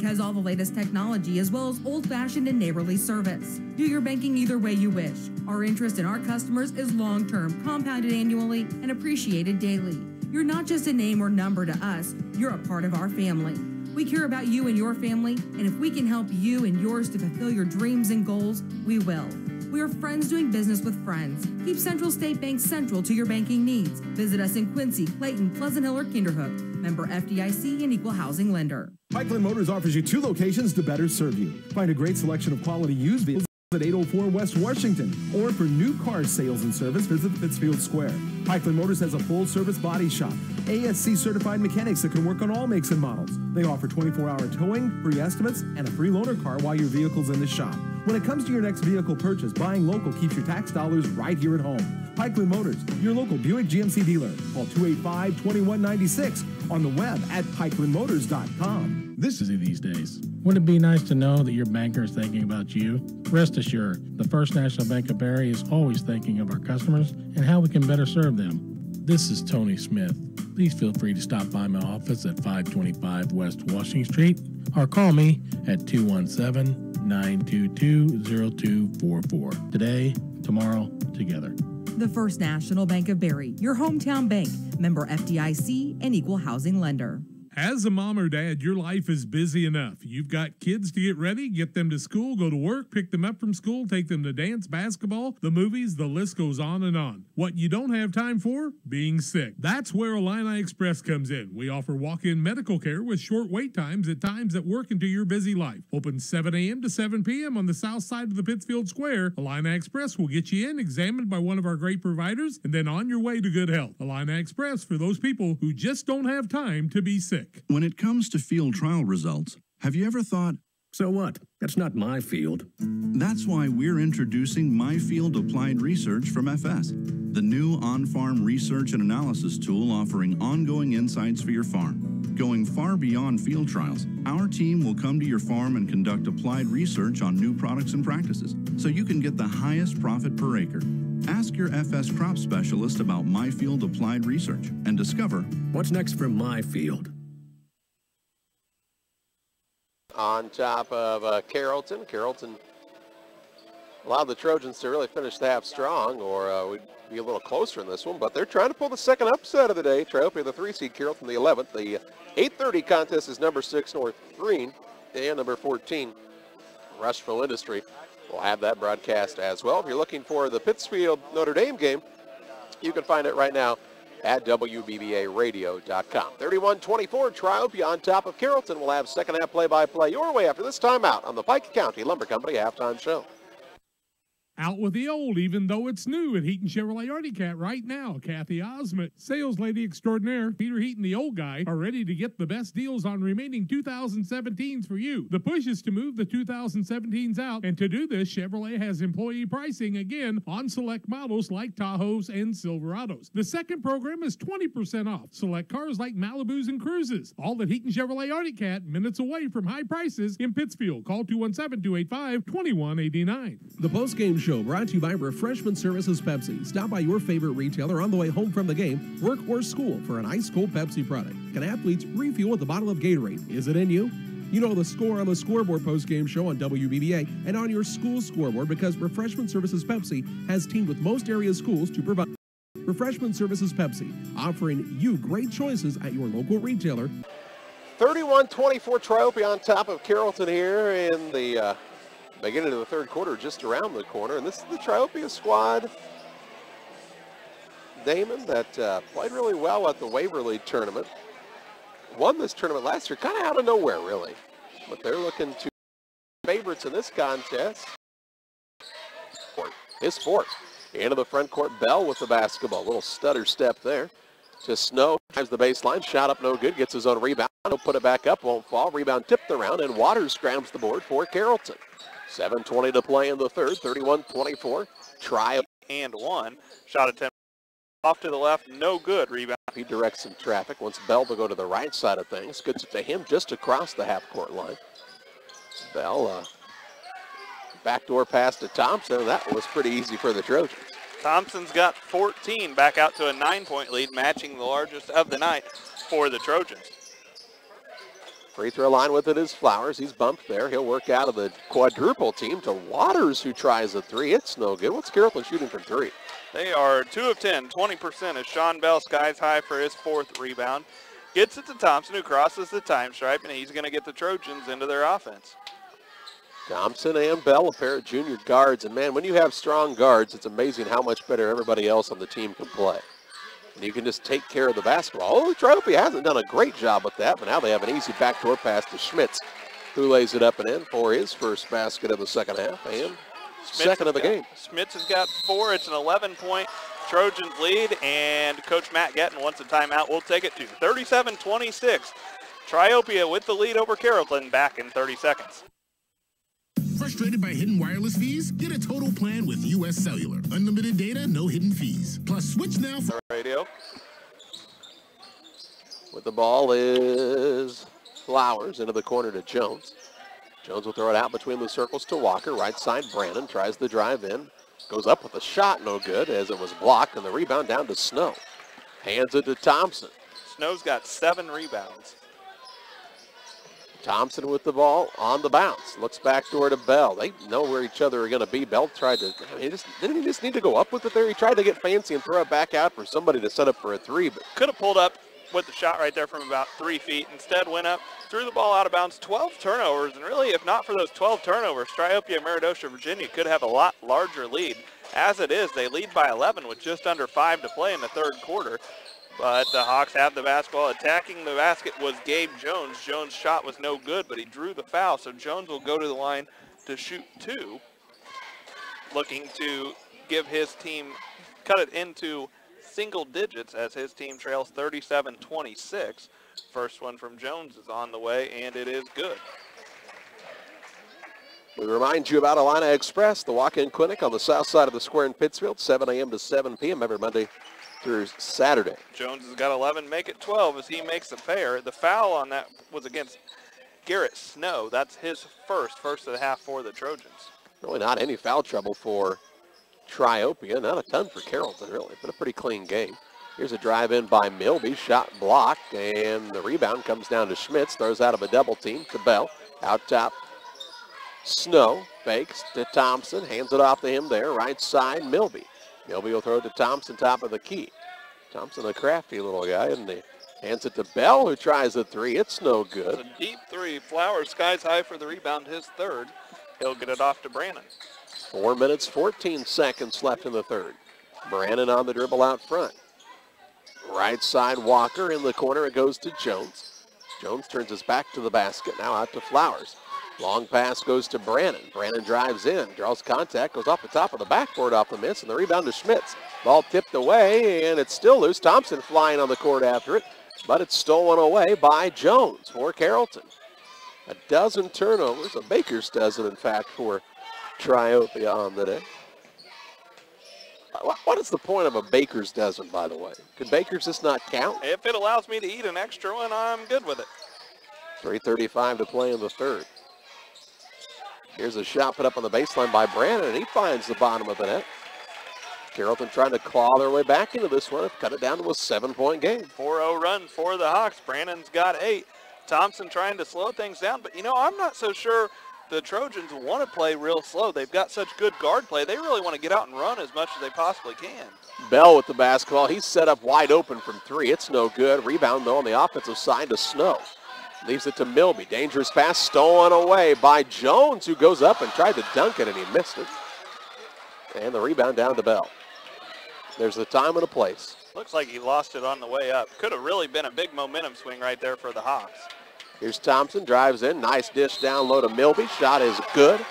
has all the latest technology as well as old-fashioned and neighborly service. Do your banking either way you wish. Our interest in our customers is long-term, compounded annually, and appreciated daily. You're not just a name or number to us, you're a part of our family. We care about you and your family, and if we can help you and yours to fulfill your dreams and goals, we will. We are friends doing business with friends. Keep Central State Bank central to your banking needs. Visit us in Quincy, Clayton, Pleasant Hill, or Kinderhook. Member FDIC and Equal Housing Lender. Pikeland Motors offers you 2 locations to better serve you. Find a great selection of quality used vehicles at 804 West Washington, or for new car sales and service, visit Pittsfield Square. Pikeland Motors has a full-service body shop, ASC certified mechanics that can work on all makes and models. They offer 24-hour towing, free estimates, and a free loaner car while your vehicle's in the shop. When it comes to your next vehicle purchase, buying local keeps your tax dollars right here at home. Pikeland Motors, your local Buick GMC dealer. Call 285-2196 on the web at pikelandmotors.com. This is these days. Wouldn't it be nice to know that your banker is thinking about you? Rest assured, the First National Bank of Barry is always thinking of our customers and how we can better serve them. This is Tony Smith. Please feel free to stop by my office at 525 West Washington Street or call me at 217-922-0244. Today, tomorrow, together. The First National Bank of Barry, your hometown bank, member FDIC and Equal Housing Lender. As a mom or dad, your life is busy enough. You've got kids to get ready, get them to school, go to work, pick them up from school, take them to dance, basketball, the movies, the list goes on and on. What you don't have time for? Being sick. That's where Illini Express comes in. We offer walk-in medical care with short wait times at times that work into your busy life. Open 7 a.m. to 7 p.m. on the south side of the Pittsfield Square. Illini Express will get you in, examined by one of our great providers, and then on your way to good health. Illini Express for those people who just don't have time to be sick. When it comes to field trial results, have you ever thought, so what? That's not my field. That's why we're introducing MyField Applied Research from FS, the new on-farm research and analysis tool offering ongoing insights for your farm. Going far beyond field trials, our team will come to your farm and conduct applied research on new products and practices, so you can get the highest profit per acre. Ask your FS crop specialist about MyField Applied Research and discover what's next for my field. On top of Carrollton. Carrollton allowed the Trojans to really finish the half strong, or we'd be a little closer in this one, but they're trying to pull the second upset of the day. Triopia, the 3 seed, Carrollton, the 11th. The 8:30 contest is number 6, North Green, and number 14, Rushville Industry. We'll have that broadcast as well. If you're looking for the Pittsfield Notre Dame game, you can find it right now at WBBAradio.com. 31-24, Triopia on top of Carrollton. We'll have second half play-by-play your way after this timeout on the Pike County Lumber Company halftime show. Out with the old, even though it's new at Heaton Chevrolet Artie Cat right now. Kathy Osment, sales lady extraordinaire, Peter Heaton, the old guy, are ready to get the best deals on remaining 2017s for you. The push is to move the 2017s out, and to do this, Chevrolet has employee pricing again on select models like Tahoes and Silverados. The second program is 20% off select cars like Malibus and Cruises. All at Heaton Chevrolet Artie Cat, minutes away from high prices in Pittsfield. Call 217-285-2189. The postgame show brought to you by Refreshment Services Pepsi. Stop by your favorite retailer on the way home from the game, work, or school for an ice-cold Pepsi product. Can athletes refuel with a bottle of Gatorade? Is it in you? You know the score on the Scoreboard postgame show on WBBA and on your school scoreboard because Refreshment Services Pepsi has teamed with most area schools to provide Refreshment Services Pepsi, offering you great choices at your local retailer. 31-24 Triopia on top of Carrollton here in the beginning of the third quarter, just around the corner. And this is the Triopia squad, Damon, that played really well at the Waverly tournament. Won this tournament last year, kind of out of nowhere, really. But they're looking to favorites in this contest. His fourth. Into the front court, Bell with the basketball. Little stutter step there to Snow. Drives the baseline, shot up no good, gets his own rebound. He'll put it back up, won't fall. Rebound tipped around, and Waters grabs the board for Carrollton. 7:20 to play in the third, 31-24. Triopia. And one. Shot attempt off to the left, no good. Rebound. He directs some traffic, wants Bell to go to the right side of things. Good to him just across the half-court line. Bell, backdoor pass to Thompson. That was pretty easy for the Trojans. Thompson's got 14, back out to a 9-point lead, matching the largest of the night for the Trojans. Free throw line with it is Flowers. He's bumped there. He'll work out of the quadruple team to Waters, who tries a three. It's no good. What's Carrollton shooting from three? They are 2 of 10, 20% as Sean Bell skies high for his fourth rebound. Gets it to Thompson, who crosses the time stripe, and he's going to get the Trojans into their offense. Thompson and Bell, a pair of junior guards. And, man, when you have strong guards, it's amazing how much better everybody else on the team can play. And you can just take care of the basketball. Oh, Triopia hasn't done a great job with that, but now they have an easy backdoor pass to Schmitz, who lays it up and in for his first basket of the second half and second of the game. Schmitz has got 4. It's an 11-point Trojans lead, and Coach Matt Getton wants a timeout. We'll take it to 37-26. Triopia with the lead over Carrollton, back in 30 seconds. Frustrated by hidden wireless fees? Get a total plan with U.S. Cellular. Unlimited data, no hidden fees. Plus, switch now for radio. With the ball is Flowers into the corner to Jones. Jones will throw it out between the circles to Walker. Right side, Brandon tries the drive in. Goes up with a shot, no good, as it was blocked, and the rebound down to Snow. Hands it to Thompson. Snow's got 7 rebounds. Thompson with the ball on the bounce. Looks back door to Bell. They know where each other are going to be. Bell tried to, didn't he just need to go up with it there? He tried to get fancy and throw it back out for somebody to set up for a three. But could have pulled up with the shot right there from about 3 feet. Instead went up, threw the ball out of bounds. 12 turnovers, and really, if not for those 12 turnovers, Triopia and Meridosha, Virginia could have a lot larger lead. As it is, they lead by 11 with just under 5 to play in the third quarter. But the Hawks have the basketball. Attacking the basket was Gabe Jones. Jones' shot was no good, but he drew the foul, so Jones will go to the line to shoot 2. Looking to give his team, cut it into single digits as his team trails 37-26. First one from Jones is on the way, and it is good. We remind you about Illini Express, the walk-in clinic on the south side of the square in Pittsfield, 7 a.m. to 7 p.m. every Monday through Saturday. Jones has got 11, make it 12 as he makes a pair. The foul on that was against Garrett Snow. That's his first of the half for the Trojans. Really not any foul trouble for Triopia. Not a ton for Carrollton, really, but a pretty clean game. Here's a drive in by Milby, shot blocked, and the rebound comes down to Schmitz. Throws out of a double team to Bell. Out top, Snow fakes to Thompson, hands it off to him there, right side, Milby. Milby will throw it to Thompson, top of the key. Thompson, a crafty little guy, and he hands it to Bell, who tries a three. It's no good. It's a deep three. Flowers skies high for the rebound, his third. He'll get it off to Brandon. 4 minutes, 14 seconds left in the third. Brandon on the dribble out front. Right side, Walker in the corner. It goes to Jones. Jones turns his back to the basket. Now out to Flowers. Long pass goes to Brannon. Brannon drives in, draws contact, goes off the top of the backboard off the miss, and the rebound to Schmitz. Ball tipped away, and it's still loose. Thompson flying on the court after it, but it's stolen away by Jones for Carrollton. A dozen turnovers, a baker's dozen, in fact, for Triopia on the day. What is the point of a baker's dozen, by the way? Could bakers just not count? If it allows me to eat an extra one, I'm good with it. 3:35 to play in the third. Here's a shot put up on the baseline by Brannon, and he finds the bottom of the net. Carrollton trying to claw their way back into this one, cut it down to a 7-point game. 4-0 run for the Hawks. Brannon's got 8. Thompson trying to slow things down, but I'm not so sure the Trojans want to play real slow. They've got such good guard play. They really want to get out and run as much as they possibly can. Bell with the basketball. He's set up wide open from 3. It's no good. Rebound, though, on the offensive side to Snow. Leaves it to Milby. Dangerous pass stolen away by Jones, who goes up and tried to dunk it, and he missed it. And the rebound down to Bell. There's the time and the place. Looks like he lost it on the way up. Could have really been a big momentum swing right there for the Hawks. Here's Thompson, drives in. Nice dish down low to Milby. Shot is good.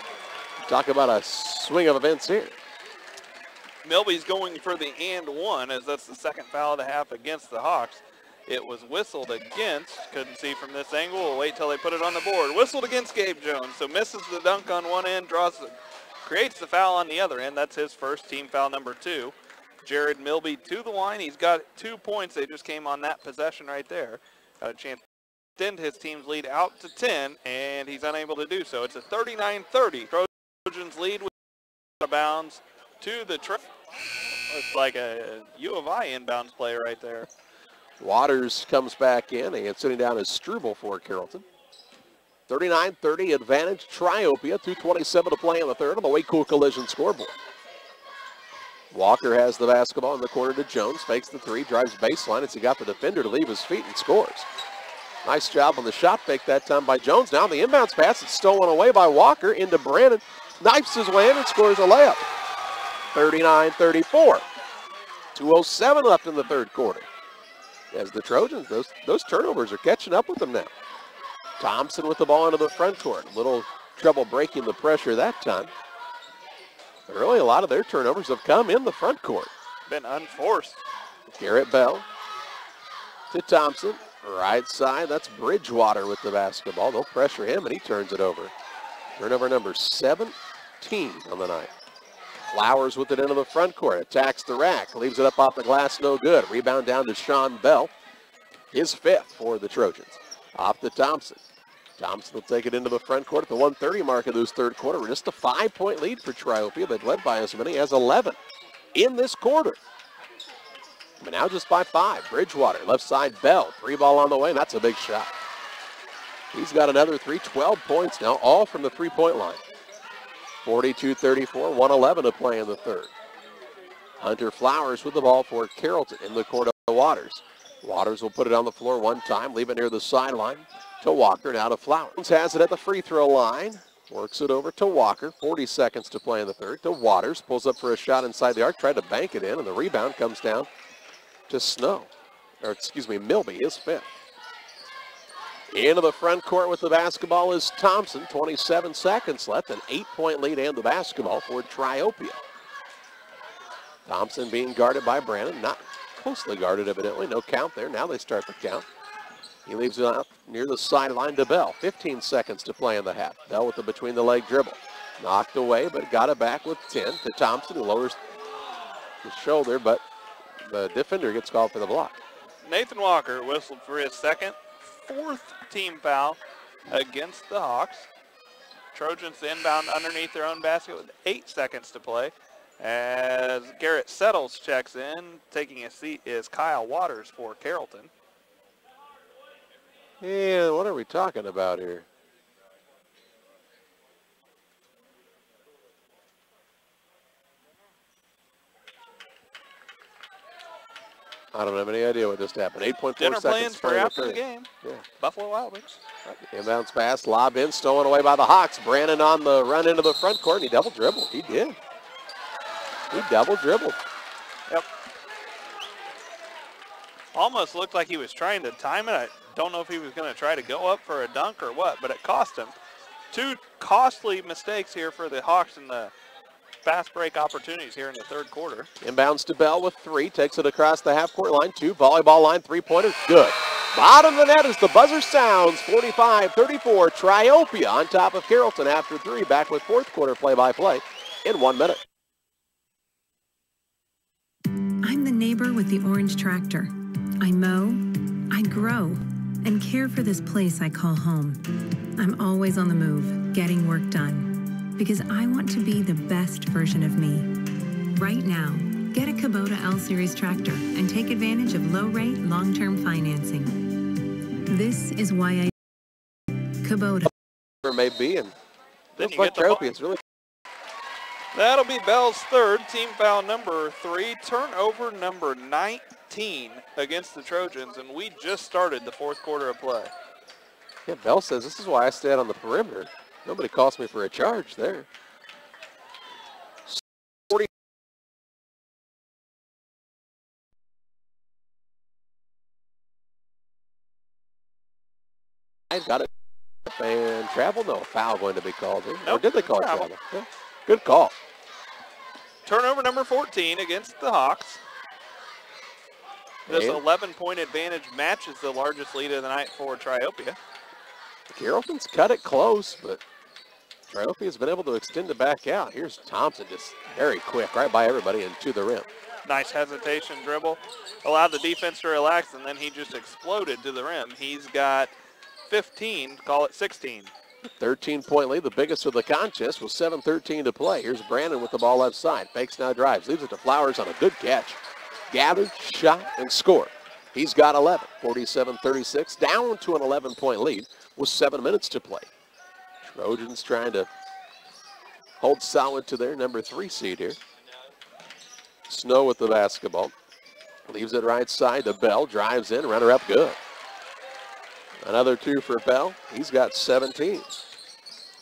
Talk about a swing of events here. Milby's going for the and one, as that's the second foul of the half against the Hawks. It was whistled against. Couldn't see from this angle. We'll wait till they put it on the board. Whistled against Gabe Jones. So misses the dunk on one end, creates the foul on the other end. That's his first, team foul number 2. Jared Milby to the line. He's got 2 points. They just came on that possession right there. Got a chance to extend his team's lead out to 10, and he's unable to do so. It's a 39-30. Trojans lead with out of bounds to the Looks like a U of I inbounds play right there. Waters comes back in, and sitting down is Struble for Carrollton. 39-30 advantage, Triopia, 2:27 to play in the third on the Way Cool Collision scoreboard. Walker has the basketball in the corner to Jones, fakes the 3, drives baseline as he got the defender to leave his feet and scores. Nice job on the shot fake that time by Jones. Now the inbounds pass, it's stolen away by Walker into Brannon. Knifes his way in and scores a layup. 39-34. 2:07 left in the third quarter. As the Trojans, those turnovers are catching up with them now. Thompson with the ball into the front court. A little trouble breaking the pressure that time. But really, a lot of their turnovers have come in the front court. Been unforced. Garrett Bell to Thompson. Right side, that's Bridgewater with the basketball. They'll pressure him, and he turns it over. Turnover number 17 on the night. Flowers with it into the front court. Attacks the rack. Leaves it up off the glass. No good. Rebound down to Sean Bell. His 5th for the Trojans. Off to Thompson. Thompson will take it into the front court at the 1:30 mark of this third quarter. Just a 5-point lead for Triopia. They've led by as many as 11 in this quarter. But now just by 5. Bridgewater, left side Bell. 3 ball on the way, and that's a big shot. He's got another 3, 12 points now, all from the 3-point line. 42-34, 1:11 to play in the third. Hunter Flowers with the ball for Carrollton in the court of Waters. Waters will put it on the floor one time, leave it near the sideline to Walker, now to Flowers. Has it at the free throw line, works it over to Walker. 40 seconds to play in the third. To Waters, pulls up for a shot inside the arc, tried to bank it in, and the rebound comes down to Snow. Or excuse me, Milby, his 5th. Into the front court with the basketball is Thompson. 27 seconds left, an 8-point lead and the basketball for Triopia. Thompson being guarded by Brannon, not closely guarded evidently, no count there. Now they start the count. He leaves it out near the sideline to Bell. 15 seconds to play in the half. Bell with the between the leg dribble. Knocked away, but got it back with 10 to Thompson, who lowers the shoulder, but the defender gets called for the block. Nathan Walker whistled for his 2nd, 4th team foul against the Hawks. Trojans inbound underneath their own basket with 8 seconds to play. As Garrett Settles checks in, taking a seat is Kyle Waters for Carrollton. Yeah, what are we talking about here? I don't have any idea what just happened. 8.4 Dinner seconds plans for after the game. Yeah. Buffalo Wild Wings. Inbounds pass, lob in, stolen away by the Hawks. Brannon on the run into the front court, and he double dribbled. He did. He double dribbled. Yep. Almost looked like he was trying to time it. I don't know if he was going to try to go up for a dunk or what, but it cost him. two costly mistakes here for the Hawks in the fast break opportunities here in the third quarter. Inbounds to Bell with 3, takes it across the half-court line, 2, volleyball line, 3-pointer, good. Bottom of the net as the buzzer sounds, 45-34, Triopia on top of Carrollton after 3, back with fourth quarter play-by-play in 1 minute. I'm the neighbor with the orange tractor. I mow, I grow, and care for this place I call home. I'm always on the move, getting work done, because I want to be the best version of me. Right now, get a Kubota L-Series tractor and take advantage of low-rate, long-term financing. This is why I Kubota. Or may be, and Then looks you like get the Triopia is really. That'll be Bell's third, team foul number 3, turnover number 19 against the Trojans, and we just started the fourth quarter of play. Yeah, Bell says this is why I stand on the perimeter. Nobody calls me for a charge there. 40. I got it. And travel? No, foul going to be called here. Nope, Or did they call travel. travel? Yeah. Good call. Turnover number 14 against the Hawks. This And 11-point advantage matches the largest lead of the night for Triopia. Carrollton's cut it close, but Triopia's been able to extend it back out. Here's Thompson just very quick, right by everybody and to the rim. Nice hesitation dribble. Allowed the defense to relax, and then he just exploded to the rim. He's got 15, call it 16. 13-point lead, the biggest of the contest with 7:13 to play. Here's Brandon with the ball left side. Fakes now drives, leaves it to Flowers on a good catch. Gathered, shot, and scored. He's got 11, 47-36, down to an 11-point lead with 7 minutes to play. Trojans trying to hold solid to their number 3 seed here. Snow with the basketball. Leaves it right side to Bell, drives in, runner up good. Another 2 for Bell. He's got 17.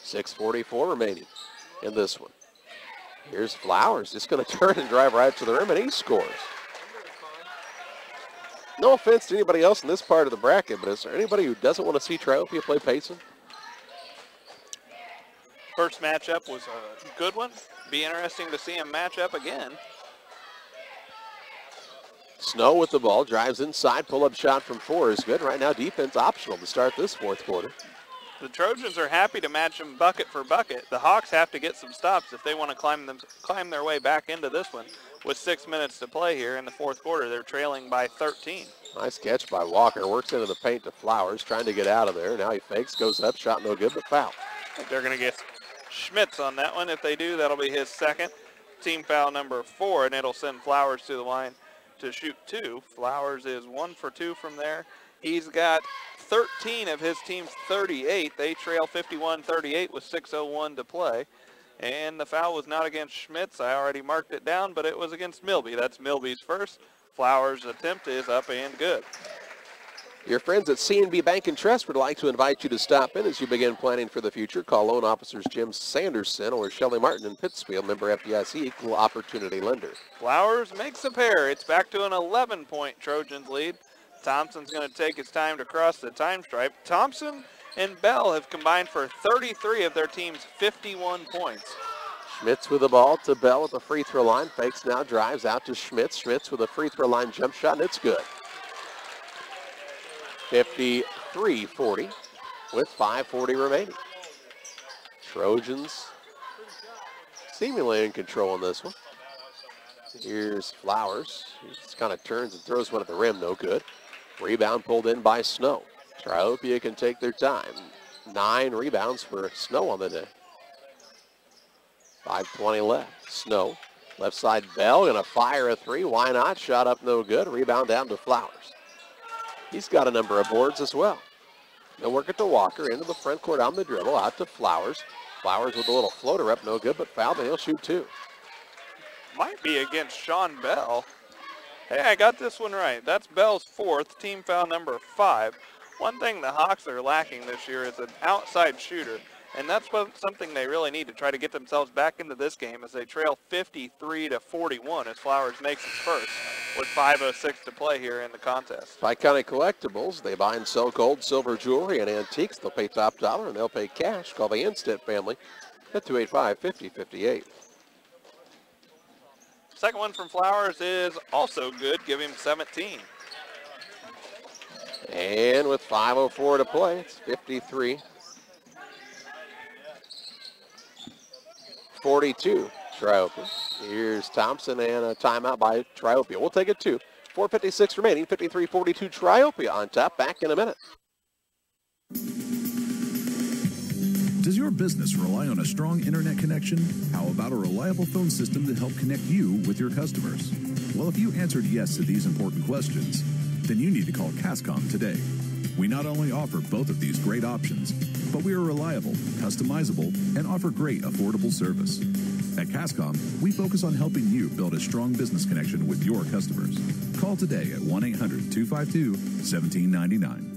6:44 remaining in this one. Here's Flowers, just going to turn and drive right to the rim, and he scores. No offense to anybody else in this part of the bracket, but is there anybody who doesn't want to see Triopia play Payson? First matchup was a good one. Be interesting to see him match up again. Snow with the ball, drives inside, pull-up shot from 4 is good. Right now, defense optional to start this fourth quarter. The Trojans are happy to match him bucket for bucket. The Hawks have to get some stops if they want to climb their way back into this one. With 6 minutes to play here in the fourth quarter, they're trailing by 13. Nice catch by Walker, works into the paint to Flowers, trying to get out of there. Now he fakes, goes up, shot no good, but foul. They're going to get Schmitz on that one. If they do, that'll be his second. Team foul number 4, and it'll send Flowers to the line to shoot 2. Flowers is 1 for 2 from there. He's got 13 of his team's 38. They trail 51-38 with 6:01 to play. And the foul was not against Schmitz. I already marked it down, but it was against Milby. That's Milby's first. Flowers' attempt is up and good. Your friends at C&B Bank and Trust would like to invite you to stop in as you begin planning for the future. Call loan officers Jim Sanderson or Shelley Martin in Pittsfield, member FDIC, equal opportunity lender. Flowers makes a pair. It's back to an 11-point Trojans lead. Thompson's going to take his time to cross the time stripe. Thompson and Bell have combined for 33 of their team's 51 points. Schmitz with the ball to Bell at the free throw line. Fakes now, drives out to Schmitz. Schmitz with a free throw line jump shot, and it's good. 53-40 with 5:40 remaining. Trojans seemingly in control on this one. Here's Flowers. He just kind of turns and throws one at the rim, no good. Rebound pulled in by Snow. Triopia can take their time. 9 rebounds for Snow on the day. 5:20 left. Snow, left side Bell, gonna fire a 3. Why not? Shot up, no good. Rebound down to Flowers. He's got a number of boards as well. They'll work it to Walker, into the front court on the dribble, out to Flowers. Flowers with a little floater up, no good, but fouled, and he'll shoot 2. Might be against Sean Bell. Hey, I got this one right. That's Bell's 4th, team foul number 5. One thing the Hawks are lacking this year is an outside shooter. And that's something they really need to try to get themselves back into this game as they trail 53-41 as Flowers makes its first with 5:06 to play here in the contest. Pike County Collectibles, they buy and sell gold, silver jewelry, and antiques. They'll pay top dollar and they'll pay cash. Call the Instant family at 285-5058. Second one from Flowers is also good. Give him 17. And with 5:04 to play, it's 53-42. Triopia. Here's Thompson and a timeout by Triopia. We'll take it too. 4:56 remaining, 53-42 Triopia on top. Back in a minute. Does your business rely on a strong internet connection? How about a reliable phone system to help connect you with your customers? Well, if you answered yes to these important questions, then you need to call Cascom today. We not only offer both of these great options, but we are reliable, customizable, and offer great affordable service. At Cascom, we focus on helping you build a strong business connection with your customers. Call today at 1-800-252-1799.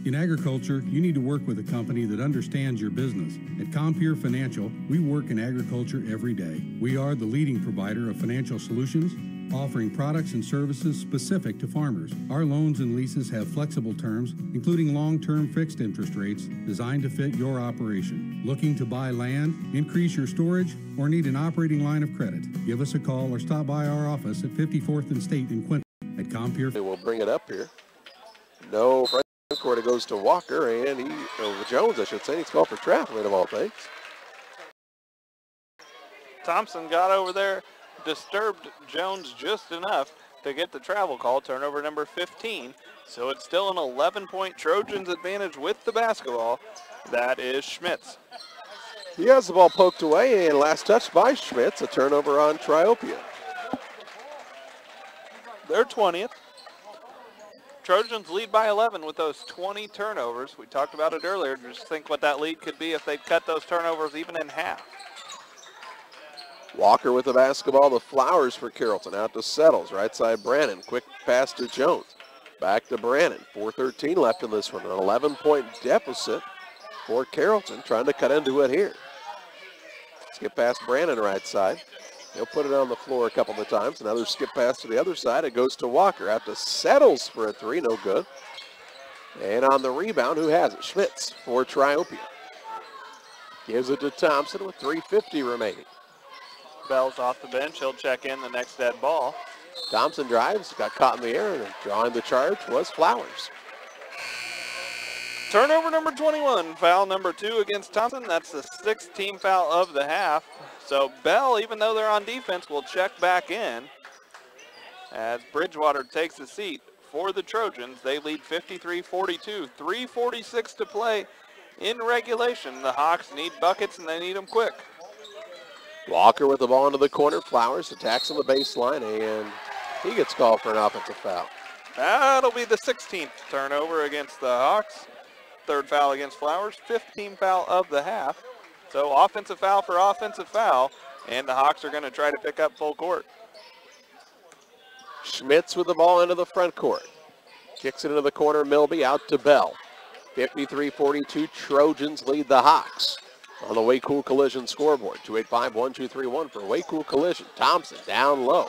In agriculture, you need to work with a company that understands your business. At Compeer Financial, we work in agriculture every day. We are the leading provider of financial solutions, offering products and services specific to farmers. Our loans and leases have flexible terms, including long-term fixed interest rates designed to fit your operation. Looking to buy land, increase your storage, or need an operating line of credit? Give us a call or stop by our office at 54th and State in Quincy. At Compeer, we'll bring it up here. No front court, it goes to Walker, and Jones, I should say. He's called for traveling of all things. Thompson got over there, disturbed Jones just enough to get the travel call, turnover number 15. So it's still an 11-point Trojans advantage with the basketball. That is Schmitz. He has the ball poked away, and last touch by Schmitz, a turnover on Triopia. Their 20th. Trojans lead by 11 with those 20 turnovers. We talked about it earlier. Just think what that lead could be if they cut those turnovers even in half. Walker with the basketball, the Flowers for Carrollton. Out to Settles, right side Brannon. Quick pass to Jones. Back to Brannon. 4:13 left in this one. An 11-point deficit for Carrollton, trying to cut into it here. Let's get past Brannon right side. He'll put it on the floor a couple of times. Another skip pass to the other side. It goes to Walker. Out to Settles for a three. No good. And on the rebound, who has it? Schmitz for Triopia. Gives it to Thompson with 3:50 remaining. Bell's off the bench. He'll check in the next dead ball. Thompson drives, got caught in the air, and drawing the charge was Flowers. Turnover number 21, foul number 2 against Thompson. That's the 6th team foul of the half. So Bell, even though they're on defense, will check back in as Bridgewater takes a seat for the Trojans. They lead 53-42, 3:46 to play in regulation. The Hawks need buckets, and they need them quick. Walker with the ball into the corner. Flowers attacks on the baseline, and he gets called for an offensive foul. That'll be the 16th turnover against the Hawks. 3rd foul against Flowers, 5th team foul of the half. So offensive foul for offensive foul, and the Hawks are going to try to pick up full court. Schmitz with the ball into the front court. Kicks it into the corner, Milby out to Bell. 53-42, Trojans lead the Hawks. On the Way Cool Collision scoreboard, 285-1231 for Way Cool Collision. Thompson down low.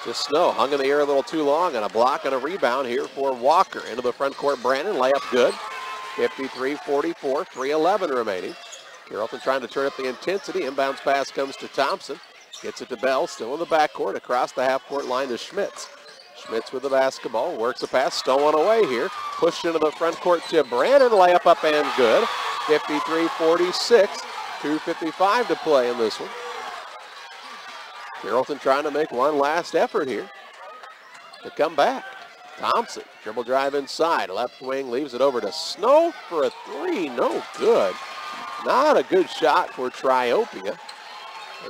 Just Snow hung in the air a little too long, and a block and a rebound here for Walker. Into the front court, Brandon, layup good. 53-44, 3:11 remaining. Carrollton trying to turn up the intensity. Inbounds pass comes to Thompson. Gets it to Bell, still in the backcourt, across the half-court line to Schmitz. Schmitz with the basketball, works a pass, stolen away here. Pushed into the front court to Brandon, layup up and good. 53-46, 2:55 to play in this one. Carrollton trying to make one last effort here to come back. Thompson, dribble drive inside, left wing, leaves it over to Snow for a three, no good. Not a good shot for Triopia.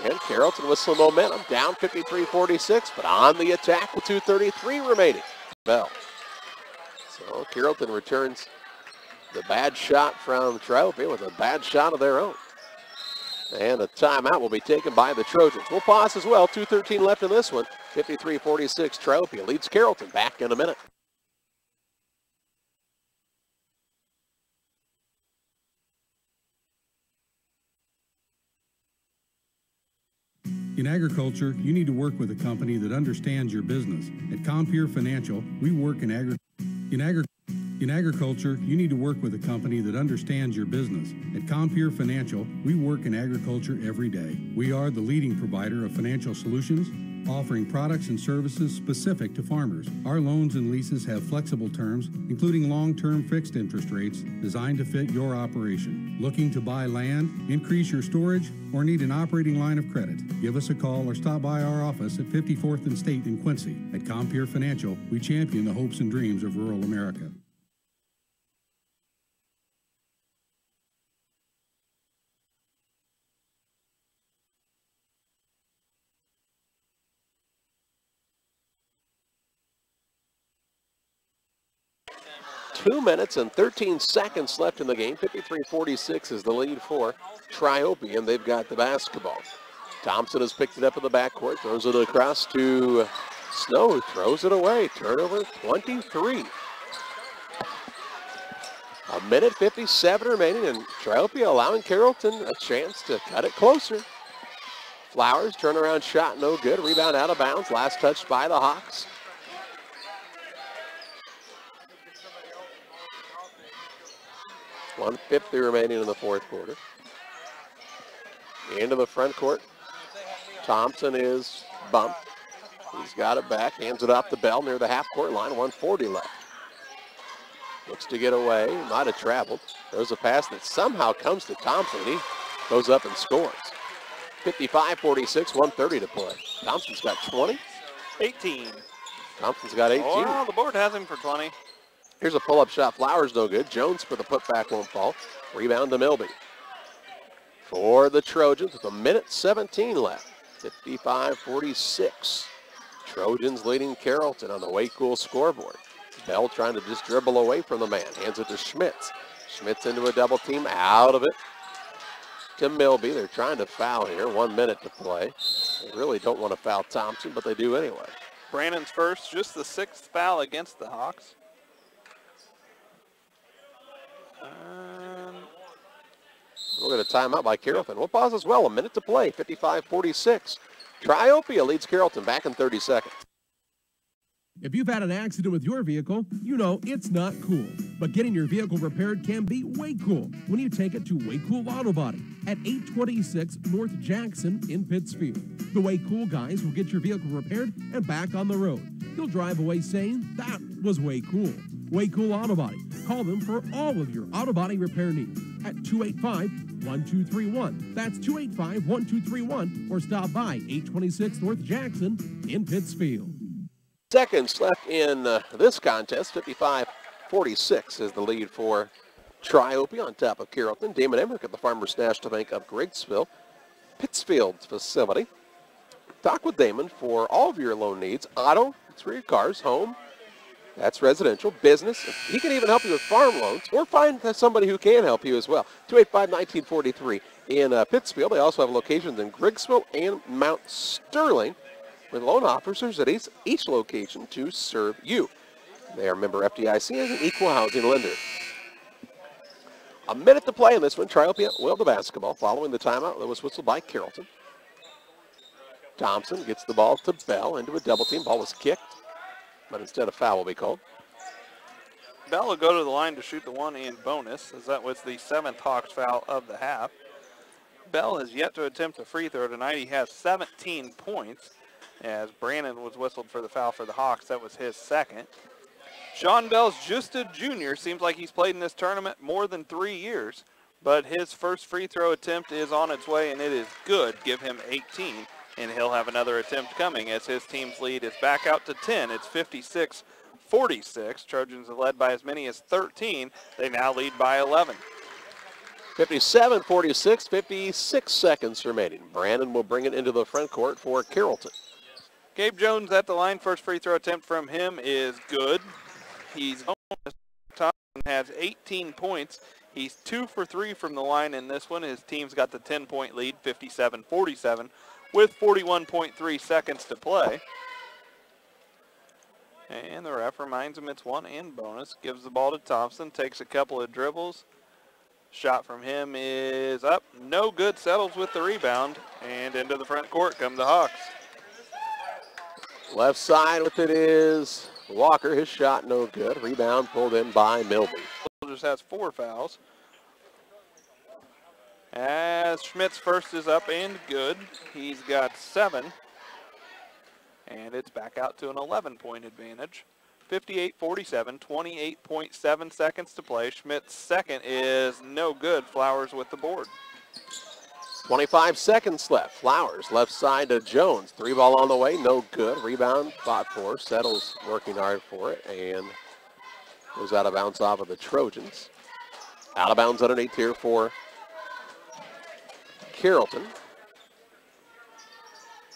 And Carrollton with some momentum, down 53-46, but on the attack with 2:33 remaining. Bell. So Carrollton returns the bad shot from Triopia with a bad shot of their own. And a timeout will be taken by the Trojans. We'll pause as well. 2:13 left in this one. 53-46, Triopia leads Carrollton. Back in a minute. In agriculture, you need to work with a company that understands your business. At Compeer Financial, we work in agriculture, you need to work with a company that understands your business. At Compeer Financial, we work in agriculture every day. We are the leading provider of financial solutions, offering products and services specific to farmers. Our loans and leases have flexible terms, including long-term fixed interest rates designed to fit your operation. Looking to buy land, increase your storage, or need an operating line of credit? Give us a call or stop by our office at 54th and State in Quincy. At Compeer Financial, we champion the hopes and dreams of rural America. Two minutes and 13 seconds left in the game. 53-46 is the lead for Triopia, and they've got the basketball. Thompson has picked it up in the backcourt, throws it across to Snow, who throws it away. Turnover 23. A minute 57 remaining, and Triopia allowing Carrollton a chance to cut it closer. Flowers, turnaround shot, no good. Rebound out of bounds. Last touch by the Hawks. .150 remaining in the fourth quarter. Into the front court. Thompson is bumped. He's got it back, hands it off to Bell near the half-court line. 140 left. Looks to get away, might have traveled. There's a pass that somehow comes to Thompson. He goes up and scores. 55-46, 130 to play. Thompson's got 20. 18. Thompson's got 18. Oh, well, the board has him for 20. Here's a pull-up shot. Flowers no good. Jones for the putback won't fall. Rebound to Milby. For the Trojans with a minute 17 left. 55-46. Trojans leading Carrollton on the Way Cool scoreboard. Bell trying to just dribble away from the man. Hands it to Schmitz. Schmitz into a double team. Out of it to Milby. They're trying to foul here. 1 minute to play. They really don't want to foul Thompson, but they do anyway. Brannon's first, just the 6th foul against the Hawks. We'll get a timeout by Carrollton. We'll pause as well. A minute to play. 55-46. Triopia leads Carrollton back in 30 seconds. If you've had an accident with your vehicle, you know it's not cool. But getting your vehicle repaired can be way cool when you take it to Way Cool Auto Body at 826 North Jackson in Pittsfield. The Way Cool guys will get your vehicle repaired and back on the road. You'll drive away saying, that was way cool. Way Cool Auto Body. Call them for all of your auto body repair needs at 285-1231. That's 285-1231, or stop by 826 North Jackson in Pittsfield. Seconds left in this contest. 55-46 is the lead for Triopia on top of Carrollton. Damon Emmerich at the Farmers National Bank of Griggsville, Pittsfield's facility. Talk with Damon for all of your loan needs. Auto, it's for your cars, home, that's residential, business. He can even help you with farm loans, or find somebody who can help you as well. 285-1943 in Pittsfield. They also have locations in Griggsville and Mount Sterling, with loan officers at each location to serve you. They are member FDIC and an equal housing lender. A minute to play in this one. Triopia will the basketball following the timeout that was whistled by Carrollton. Thompson gets the ball to Bell into a double team. Ball was kicked, but instead a foul will be called. Bell will go to the line to shoot the one and bonus, as that was the 7th Hawks foul of the half. Bell has yet to attempt a free throw tonight. He has 17 points. As Brannon was whistled for the foul for the Hawks, that was his second. Sean Bell's just a junior. Seems like he's played in this tournament more than 3 years, but his first free throw attempt is on its way, and it is good. Give him 18, and he'll have another attempt coming as his team's lead is back out to 10. It's 56-46. Trojans are led by as many as 13. They now lead by 11. 57-46, 56 seconds remaining. Brannon will bring it into the front court for Carrollton. Gabe Jones at the line. First free throw attempt from him is good. He's Thompson has 18 points. He's 2 for 3 from the line in this one. His team's got the 10-point lead, 57-47, with 41.3 seconds to play. And the ref reminds him it's one and bonus. Gives the ball to Thompson, takes a couple of dribbles, Shot from him is up. No good. Settles with the rebound. And into the front court come the Hawks. Left side with it is Walker. His shot no good. Rebound pulled in by Milby. Just has 4 fouls. As Schmidt's first is up and good. He's got 7. And it's back out to an 11-point advantage. 58-47, 28.7 seconds to play. Schmidt's second is no good. Flowers with the board. 25 seconds left. Flowers left side to Jones. 3 ball on the way, no good. Rebound fought for. Settles working hard for it and goes out of bounds off of the Trojans. Out of bounds underneath here for Carrollton.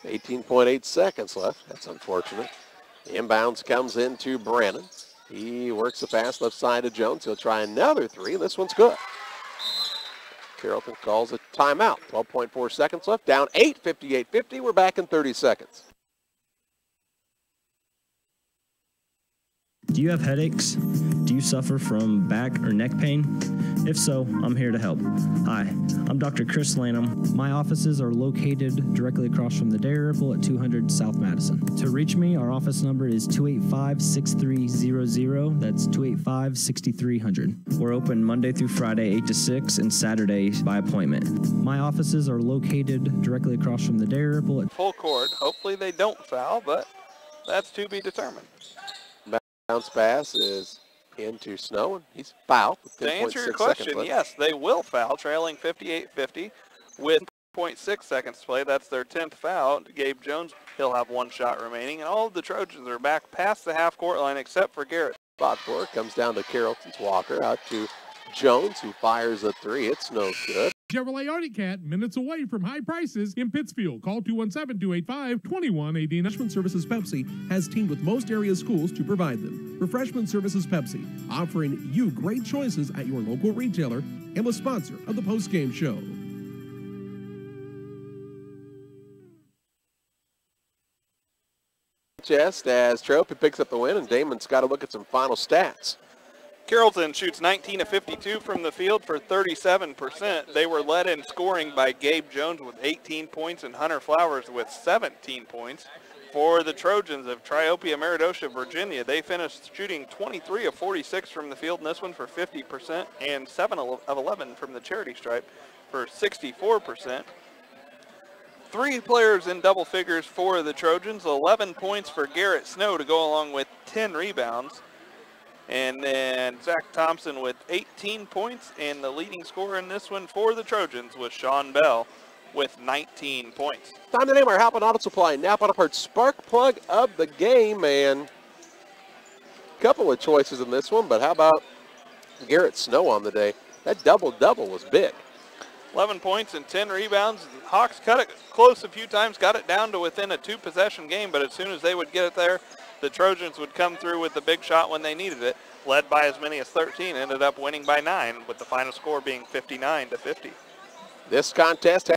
18.8 seconds left. That's unfortunate. Inbounds comes into Brannon. He works the pass left side to Jones. He'll try another 3. This one's good. Carrollton calls a timeout. 12.4 seconds left. Down 8, 58-50. We're back in 30 seconds. Do you have headaches? Do you suffer from back or neck pain? If so, I'm here to help. Hi, I'm Dr. Chris Lanham. My offices are located directly across from the Dairy Ripple at 200 South Madison. To reach me, our office number is 285-6300. That's 285-6300. We're open Monday through Friday, 8 to 6, and Saturday by appointment. My offices are located directly across from the Dairy Ripple at full court. Hopefully they don't foul, but that's to be determined. Bounce pass is into Snow, and he's fouled. To answer your question, yes, they will foul, trailing 58-50 with 0.6 seconds to play. That's their 10th foul. Gabe Jones, he'll have 1 shot remaining, and all of the Trojans are back past the half-court line except for Garrett. Spot for it comes down to Carrollton's Walker, out to Jones, who fires a 3. It's no good. Chevrolet Arctic Cat, minutes away from high prices in Pittsfield. Call 217-285-2180. Refreshment Services Pepsi has teamed with most area schools to provide them. Refreshment Services Pepsi, offering you great choices at your local retailer and the sponsor of the post-game show. Just as Triopia picks up the win, and Damon's got to look at some final stats. Carrollton shoots 19 of 52 from the field for 37%. They were led in scoring by Gabe Jones with 18 points and Hunter Flowers with 17 points. For the Trojans of Triopia, Meridosha, Virginia, they finished shooting 23 of 46 from the field in this one for 50% and 7 of 11 from the charity stripe for 64%. 3 players in double figures for the Trojans, 11 points for Garrett Snow to go along with 10 rebounds. And then Zach Thompson with 18 points, and the leading scorer in this one for the Trojans was Sean Bell with 19 points. Time to name our Halpin Auto Supply Napa Auto Parts Spark Plug of the game, and a couple of choices in this one, but how about Garrett Snow on the day? That double-double was big. 11 points and 10 rebounds. Hawks cut it close a few times, got it down to within a 2-possession game, but as soon as they would get it there, the Trojans would come through with the big shot when they needed it. Led by as many as 13, ended up winning by 9, with the final score being 59-50. This contest